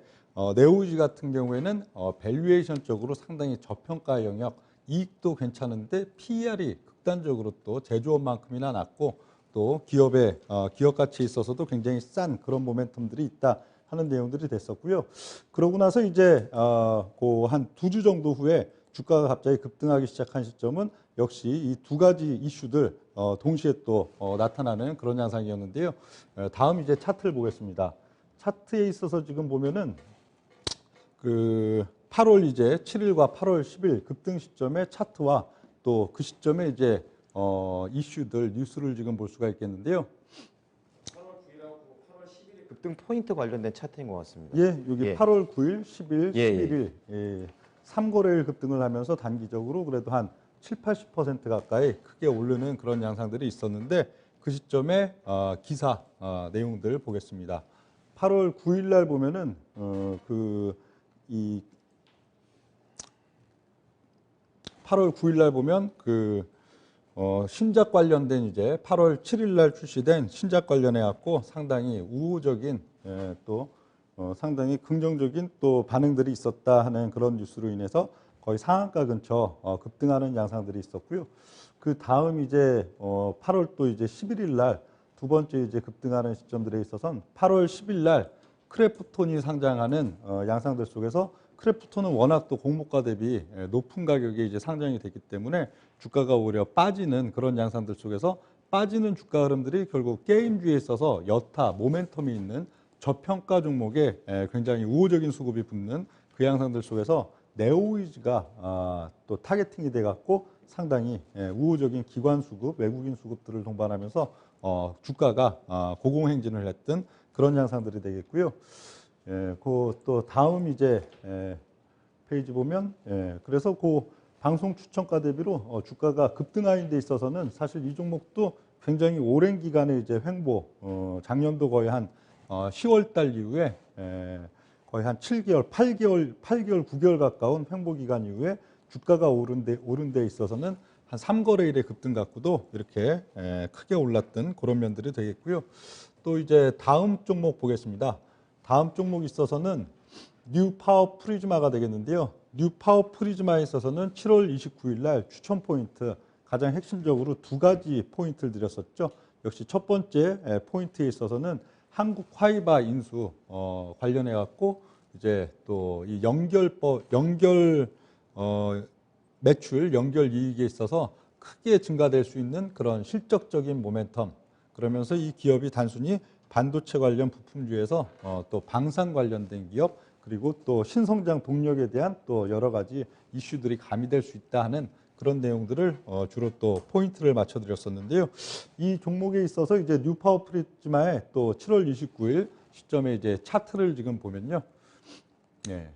Speaker 4: 네오이지 같은 경우에는 밸류에이션적으로 상당히 저평가 영역, 이익도 괜찮은데 PER이 극단적으로 또 제조업만큼이나 낮고 또 기업 가치에 있어서도 굉장히 싼 그런 모멘텀들이 있다 하는 내용들이 됐었고요. 그러고 나서 이제 한 2주 정도 후에 주가가 갑자기 급등하기 시작한 시점은 역시 이 두 가지 이슈들 동시에 또 나타나는 그런 양상이었는데요. 다음 이제 차트를 보겠습니다. 차트에 있어서 지금 보면은 그 8월 이제 7일과 8월 10일 급등 시점의 차트와 또 그 시점에 이제 이슈들 뉴스를 지금 볼 수가 있겠는데요.
Speaker 1: 8월 9일하고 8월 11일 급등 포인트 관련된 차트인 것 같습니다.
Speaker 4: 예, 여기
Speaker 1: 예.
Speaker 4: 8월 9일, 10일,
Speaker 1: 예,
Speaker 4: 11일 3거래일 급등을 하면서 단기적으로 그래도 한 7, 80% 가까이 크게 오르는 그런 양상들이 있었는데 그 시점에 기사 내용들 보겠습니다. 8월 9일 날 보면은 이 8월 9일 날 보면 신작 관련된 이제 8월 7일 날 출시된 신작 관련해 갖고 상당히 우호적인 또 상당히 긍정적인 또 반응들이 있었다 하는 그런 뉴스로 인해서 거의 상한가 근처 급등하는 양상들이 있었고요. 그 다음 이제 8월 또 이제 11일 날 두 번째 이제 급등하는 시점들에 있어서는 8월 10일 날 크래프톤이 상장하는 양상들 속에서 크래프톤은 워낙 또 공모가 대비 높은 가격에 이제 상장이 됐기 때문에 주가가 오히려 빠지는 그런 양상들 속에서 빠지는 주가 흐름들이 결국 게임주에 있어서 여타 모멘텀이 있는 저평가 종목에 굉장히 우호적인 수급이 붙는 그 양상들 속에서 네오이즈가 또 타겟팅이 돼 갖고 상당히 우호적인 기관 수급, 외국인 수급들을 동반하면서 주가가 고공행진을 했던 그런 양상들이 되겠고요. 또 다음 이제 페이지 보면 그래서 방송 추천가 대비로 주가가 급등하는 데 있어서는 사실 이 종목도 굉장히 오랜 기간의 이제 횡보, 작년도 거의 한 10월 달 이후에 거의 한 7개월, 8개월, 9개월 가까운 횡보 기간 이후에 주가가 오른 데 있어서는 한 3거래일의 급등 갖고도 이렇게 크게 올랐던 그런 면들이 되겠고요. 또 이제 다음 종목 보겠습니다. 다음 종목에 있어서는 뉴파워 프리즈마가 되겠는데요. 뉴파워 프리즈마에 있어서는 7월 29일 날 추천 포인트 가장 핵심적으로 두 가지 포인트를 드렸었죠. 역시 첫 번째 포인트에 있어서는 한국 화이바 인수 관련해 갖고 이제 또 이 매출 연결 이익에 있어서 크게 증가될 수 있는 그런 실적적인 모멘텀, 그러면서 이 기업이 단순히 반도체 관련 부품주에서 또 방산 관련된 기업, 그리고 또 신성장 동력에 대한 또 여러 가지 이슈들이 가미될 수 있다 하는 그런 내용들을 주로 또 포인트를 맞춰드렸었는데요. 이 종목에 있어서 이제 뉴파워 프리즈마의 또 7월 29일 시점에 이제 차트를 지금 보면요. 예.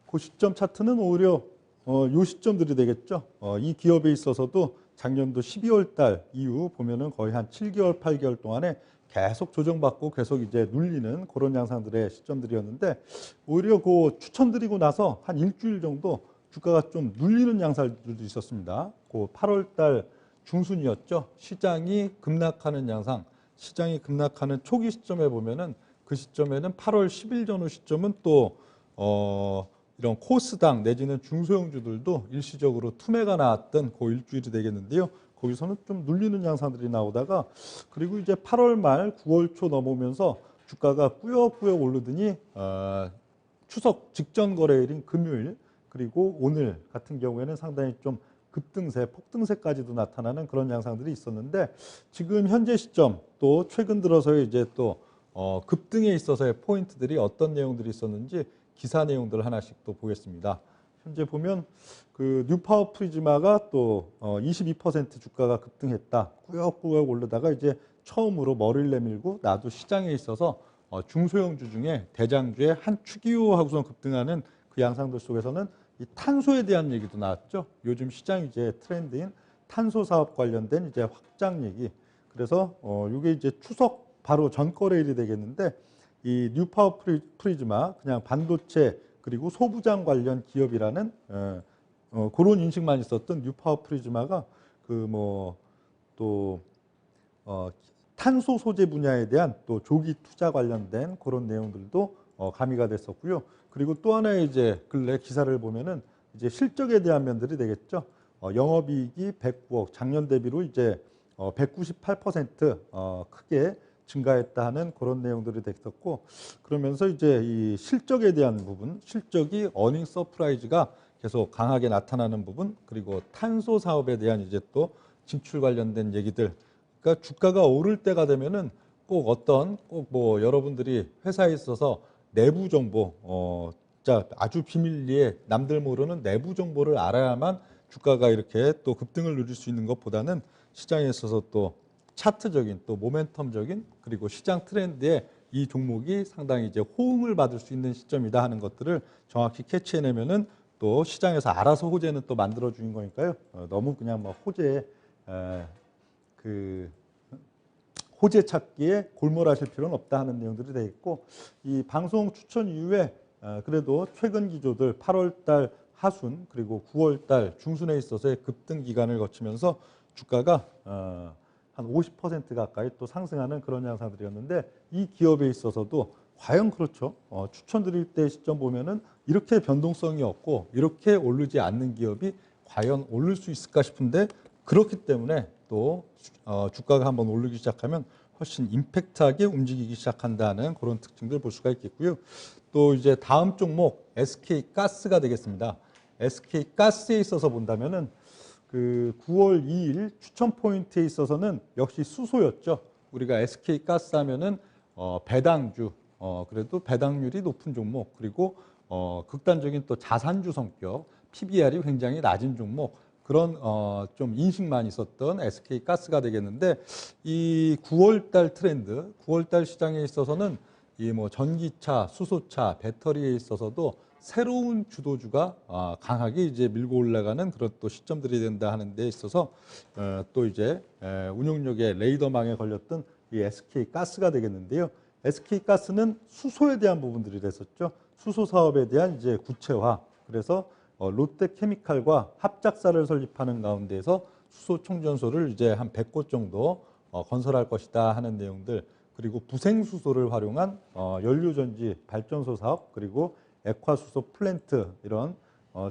Speaker 4: 그 시점 차트는 오히려 요 시점들이 되겠죠. 이 기업에 있어서도 작년도 12월 달 이후 보면은 거의 한 7개월, 8개월 동안에 계속 조정받고 계속 이제 눌리는 그런 양상들의 시점들이었는데, 오히려 그 추천드리고 나서 한 일주일 정도 주가가 좀 눌리는 양상들도 있었습니다. 그 8월 달 중순이었죠. 시장이 급락하는 양상, 시장이 급락하는 초기 시점에 보면은 그 시점에는 8월 10일 전후 시점은 또 이런 코스닥 내지는 중소형주들도 일시적으로 투매가 나왔던 그 일주일이 되겠는데요. 거기서는 좀 눌리는 양상들이 나오다가, 그리고 이제 8월 말 9월 초 넘어오면서 주가가 꾸역꾸역 오르더니 추석 직전 거래일인 금요일 그리고 오늘 같은 경우에는 상당히 좀 급등세, 폭등세까지도 나타나는 그런 양상들이 있었는데, 지금 현재 시점 또 최근 들어서의 이제 또 급등에 있어서의 포인트들이 어떤 내용들이 있었는지 기사 내용들을 하나씩 또 보겠습니다. 현재 보면 그 뉴파워 프리즈마가 또 22% 주가가 급등했다. 꾸역꾸역 오르다가 이제 처음으로 머리를 내밀고 나도 시장에 있어서 중소형주 중에 대장주의 한 축이요 하고서 급등하는 그 양상들 속에서는 이 탄소에 대한 얘기도 나왔죠. 요즘 시장 이제 트렌드인 탄소 사업 관련된 이제 확장 얘기. 그래서 이게 이제 추석 바로 전 거래일이 되겠는데, 이 뉴파워 프리즈마 그냥 반도체 그리고 소부장 관련 기업이라는 그런 인식만 있었던 뉴파워 프리즈마가 그 뭐 또 탄소 소재 분야에 대한 또 조기 투자 관련된 그런 내용들도 가미가 됐었고요. 그리고 또 하나의 이제 근래 기사를 보면은 이제 실적에 대한 면들이 되겠죠. 영업이익이 109억, 작년 대비로 이제 198% 크게 증가했다 하는 그런 내용들이 됐었고, 그러면서 이제 이 실적에 대한 부분, 실적이 어닝 서프라이즈가 계속 강하게 나타나는 부분, 그리고 탄소 사업에 대한 이제 또 진출 관련된 얘기들. 그러니까 주가가 오를 때가 되면은 꼭 뭐 여러분들이 회사에 있어서 내부 정보, 아주 비밀리에 남들 모르는 내부 정보를 알아야만 주가가 이렇게 또 급등을 누릴 수 있는 것보다는 시장에 있어서 또 차트적인 또 모멘텀적인 그리고 시장 트렌드에 이 종목이 상당히 이제 호응을 받을 수 있는 시점이다 하는 것들을 정확히 캐치해내면은 또 시장에서 알아서 호재는 또 만들어 주는 거니까요. 너무 그냥 뭐 호재 찾기에 골몰하실 필요는 없다 하는 내용들이 되어 있고, 이 방송 추천 이후에 그래도 최근 기조들 8월 달 하순 그리고 9월 달 중순에 있어서의 급등 기간을 거치면서 주가가 한 50% 가까이 또 상승하는 그런 양상들이었는데, 이 기업에 있어서도 과연 그렇죠. 추천드릴 때 시점 보면은 이렇게 변동성이 없고 이렇게 오르지 않는 기업이 과연 오를 수 있을까 싶은데, 그렇기 때문에 또 주가가 한번 오르기 시작하면 훨씬 임팩트하게 움직이기 시작한다는 그런 특징들 볼 수가 있겠고요. 또 이제 다음 종목 SK가스가 되겠습니다. SK가스에 있어서 본다면은 그 9월 2일 추천 포인트에 있어서는 역시 수소였죠. 우리가 SK가스 하면은 배당주, 그래도 배당률이 높은 종목, 그리고 극단적인 또 자산주 성격, PBR이 굉장히 낮은 종목, 그런 좀 인식만 있었던 SK가스가 되겠는데, 이 9월달 트렌드, 9월달 시장에 있어서는 이 뭐 전기차, 수소차, 배터리에 있어서도 새로운 주도주가 강하게 이제 밀고 올라가는 그런 또 시점들이 된다 하는 데 있어서 또 이제 운용력의 레이더망에 걸렸던 이 SK가스가 되겠는데요. SK가스는 수소에 대한 부분들이 됐었죠. 수소 사업에 대한 이제 구체화. 그래서 롯데케미칼과 합작사를 설립하는 가운데에서 수소 충전소를 이제 한 100곳 정도 건설할 것이다 하는 내용들, 그리고 부생수소를 활용한 연료전지 발전소 사업, 그리고 액화수소 플랜트 이런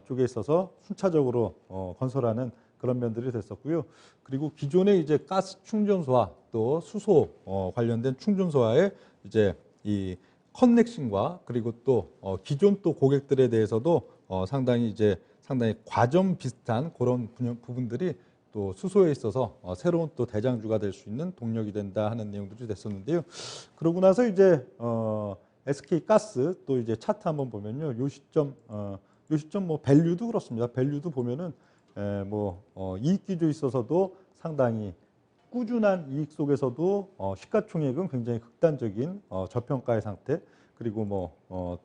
Speaker 4: 쪽에 있어서 순차적으로 건설하는 그런 면들이 됐었고요. 그리고 기존의 이제 가스 충전소와 또 수소 관련된 충전소와의 이제 이 커넥션과 그리고 또 기존 또 고객들에 대해서도 상당히 과점 비슷한 그런 부분들이 또 수소에 있어서 새로운 또 대장주가 될 수 있는 동력이 된다 하는 내용들이 됐었는데요. 그러고 나서 이제 SK 가스 또 이제 차트 한번 보면요. 요 시점 뭐 밸류도 그렇습니다. 밸류도 보면은 이익 기조에 있어서도 상당히 꾸준한 이익 속에서도 시가총액은 굉장히 극단적인 저평가의 상태, 그리고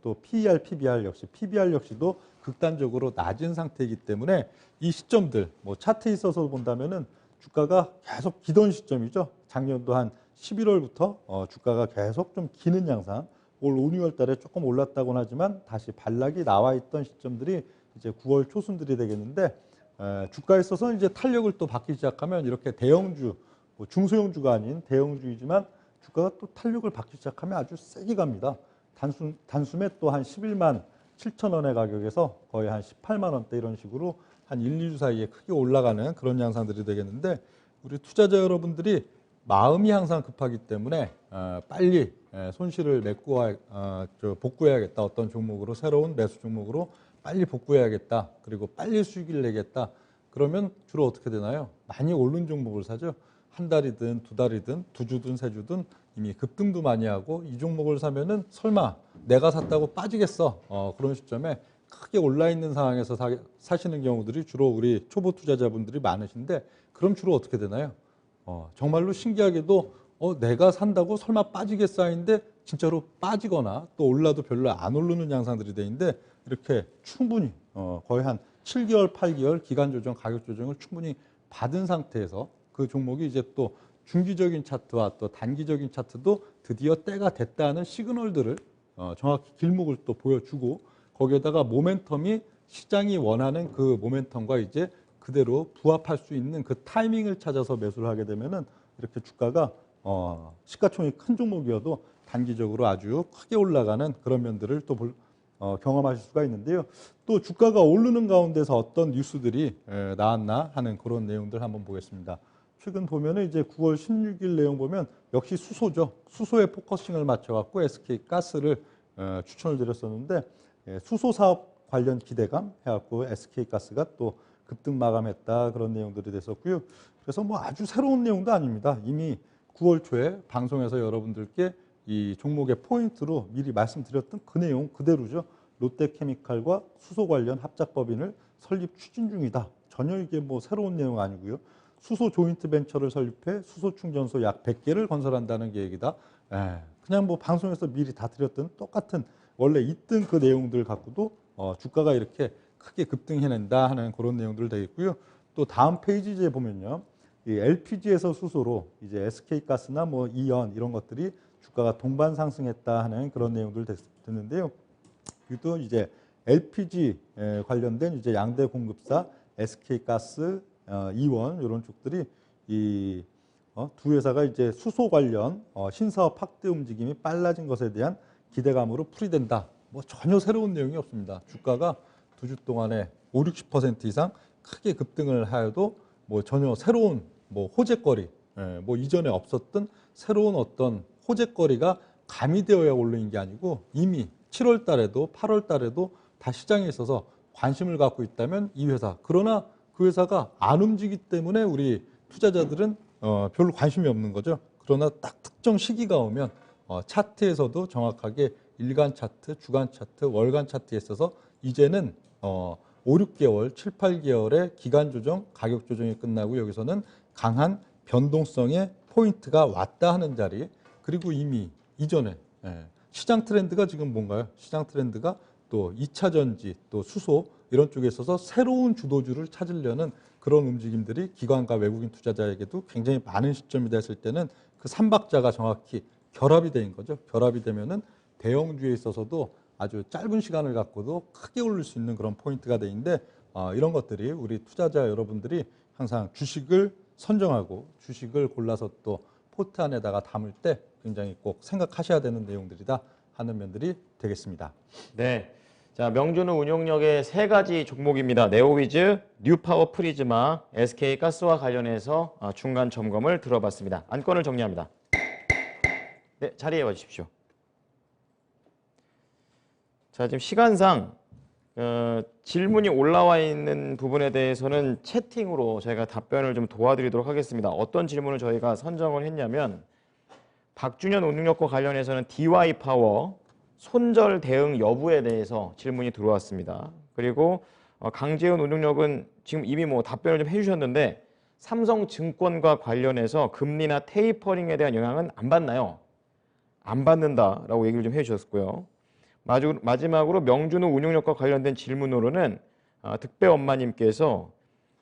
Speaker 4: 또 PER, PBR 역시도 극단적으로 낮은 상태이기 때문에 이 시점들 차트에 있어서 본다면은 주가가 계속 기던 시점이죠. 작년도 한 11월부터 주가가 계속 좀 기는 양상, 올 5, 6월 달에 조금 올랐다고는 하지만 다시 반락이 나와 있던 시점들이 이제 9월 초순들이 되겠는데, 주가에 있어서 이제 탄력을 또 받기 시작하면 이렇게 대형주, 중소형주가 아닌 대형주이지만 주가가 또 탄력을 받기 시작하면 아주 세게 갑니다. 단숨에 또 한 11만 7천 원의 가격에서 거의 한 18만 원대 이런 식으로 한 1, 2주 사이에 크게 올라가는 그런 양상들이 되겠는데, 우리 투자자 여러분들이 마음이 항상 급하기 때문에 빨리 손실을 복구해야겠다. 어떤 종목으로, 새로운 매수 종목으로 빨리 복구해야겠다. 그리고 빨리 수익을 내겠다. 그러면 주로 어떻게 되나요? 많이 오른 종목을 사죠. 한 달이든 두 달이든 두 주든 세 주든 이미 급등도 많이 하고, 이 종목을 사면은 설마 내가 샀다고 빠지겠어. 그런 시점에 크게 올라 있는 상황에서 사시는 경우들이 주로 우리 초보 투자자분들이 많으신데, 그럼 주로 어떻게 되나요? 정말로 신기하게도 내가 산다고 설마 빠지겠어 하는데 진짜로 빠지거나 또 올라도 별로 안 오르는 양상들이 되는데, 이렇게 충분히 거의 한 7개월, 8개월 기간 조정, 가격 조정을 충분히 받은 상태에서 그 종목이 이제 또 중기적인 차트와 또 단기적인 차트도 드디어 때가 됐다는 시그널들을 정확히 길목을 또 보여주고, 거기에다가 모멘텀이 시장이 원하는 그 모멘텀과 이제 그대로 부합할 수 있는 그 타이밍을 찾아서 매수를 하게 되면은 이렇게 주가가 시가총액 큰 종목이어도 단기적으로 아주 크게 올라가는 그런 면들을 또 경험하실 수가 있는데요. 또 주가가 오르는 가운데서 어떤 뉴스들이 나왔나 하는 그런 내용들 한번 보겠습니다. 최근 보면은 이제 9월 16일 내용 보면 역시 수소죠. 수소에 포커싱을 맞춰갖고 SK 가스를 추천을 드렸었는데, 수소 사업 관련 기대감 해갖고 SK 가스가 또 급등 마감했다, 그런 내용들이 됐었고요. 그래서 아주 새로운 내용도 아닙니다. 이미 9월 초에 방송에서 여러분들께 이 종목의 포인트로 미리 말씀드렸던 그 내용 그대로죠. 롯데케미칼과 수소 관련 합작법인을 설립 추진 중이다. 전혀 이게 새로운 내용 아니고요. 수소 조인트 벤처를 설립해 수소 충전소 약 100개를 건설한다는 계획이다. 그냥 방송에서 미리 다 드렸던 똑같은 원래 있던 그 내용들 갖고도 주가가 이렇게 크게 급등해낸다 하는 그런 내용들 되겠고요. 또 다음 페이지에 보면요, 이 LPG에서 수소로 이제 SK가스나 이연 이런 것들이 주가가 동반 상승했다 하는 그런 내용들 됐는데요. 이것도 이제 LPG 관련된 이제 양대 공급사 SK가스, 이원 이런 쪽들이 이 두 회사가 이제 수소 관련 신사업 확대 움직임이 빨라진 것에 대한 기대감으로 풀이된다. 전혀 새로운 내용이 없습니다. 주가가 두 주 동안에 5, 60% 이상 크게 급등을 하여도 전혀 새로운 호재거리, 이전에 없었던 새로운 어떤 호재거리가 가미되어야 올리는 게 아니고, 이미 7월 달에도 8월 달에도 다 시장에 있어서 관심을 갖고 있다면 이 회사, 그러나 그 회사가 안 움직이기 때문에 우리 투자자들은 별로 관심이 없는 거죠. 그러나 딱 특정 시기가 오면 차트에서도 정확하게 일간 차트, 주간 차트, 월간 차트에 있어서 이제는 5, 6개월, 7, 8개월의 기간 조정, 가격 조정이 끝나고 여기서는 강한 변동성의 포인트가 왔다 하는 자리, 그리고 이미 이전에 시장 트렌드가 지금 뭔가요? 시장 트렌드가 또 2차 전지, 또 수소 이런 쪽에 있어서 새로운 주도주를 찾으려는 그런 움직임들이 기관과 외국인 투자자에게도 굉장히 많은 시점이 됐을 때는 그 삼박자가 정확히 결합이 된 거죠. 결합이 되면은 대형주에 있어서도 아주 짧은 시간을 갖고도 크게 올릴 수 있는 그런 포인트가 되는데, 이런 것들이 우리 투자자 여러분들이 항상 주식을 선정하고 주식을 골라서 또 포트 안에다가 담을 때 굉장히 꼭 생각하셔야 되는 내용들이다 하는 면들이 되겠습니다.
Speaker 1: 네. 자, 명준우 운용력의 세 가지 종목입니다. 네오위즈, 뉴파워 프리즈마, SK가스와 관련해서 중간 점검을 들어봤습니다. 안건을 정리합니다. 네, 자리에 와주십시오. 자, 지금 시간상 질문이 올라와 있는 부분에 대해서는 채팅으로 저희가 답변을 좀 도와드리도록 하겠습니다. 어떤 질문을 저희가 선정을 했냐면 박준현 운용력과 관련해서는 DY 파워 손절 대응 여부에 대해서 질문이 들어왔습니다. 그리고 강재훈 운용력은 지금 이미 뭐 답변을 좀 해주셨는데 삼성증권과 관련해서 금리나 테이퍼링에 대한 영향은 안 받나요? 안 받는다라고 얘기를 좀 해주셨고요. 마지막으로 명준우 운용력과 관련된 질문으로는 득배 엄마님께서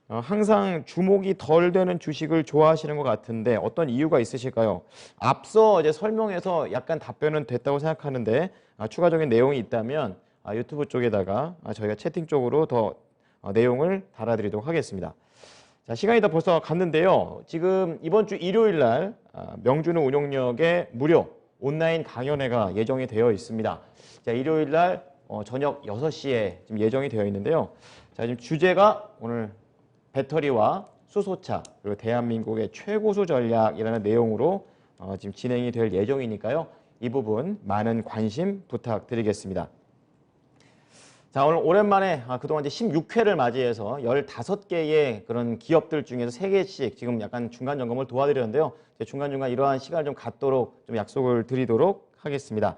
Speaker 1: 항상 주목이 덜 되는 주식을 좋아하시는 것 같은데 어떤 이유가 있으실까요? 앞서 이제 설명해서 약간 답변은 됐다고 생각하는데 추가적인 내용이 있다면 유튜브 쪽에다가 저희가 채팅 쪽으로 더 내용을 달아드리도록 하겠습니다. 자, 시간이 다 벌써 갔는데요. 지금 이번 주 일요일 날 명준우 운용력의 무료 온라인 강연회가 예정이 되어 있습니다. 자, 일요일 날 저녁 6시에 지금 예정이 되어 있는데요. 자, 지금 주제가 오늘 배터리와 수소차 그리고 대한민국의 최고수 전략이라는 내용으로 지금 진행이 될 예정이니까요. 이 부분 많은 관심 부탁드리겠습니다. 자, 오늘 오랜만에 그동안 이제 16회를 맞이해서 15개의 그런 기업들 중에서 3개씩 지금 약간 중간 점검을 도와드렸는데요. 중간중간 이러한 시간을 좀 갖도록 좀 약속을 드리도록 하겠습니다.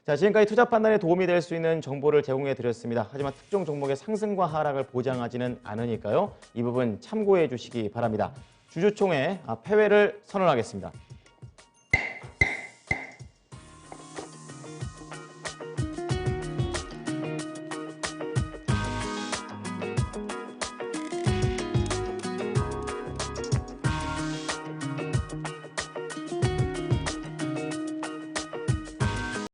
Speaker 1: 자, 지금까지 투자 판단에 도움이 될 수 있는 정보를 제공해 드렸습니다. 하지만 특정 종목의 상승과 하락을 보장하지는 않으니까요. 이 부분 참고해 주시기 바랍니다. 주주총회 폐회를 선언하겠습니다.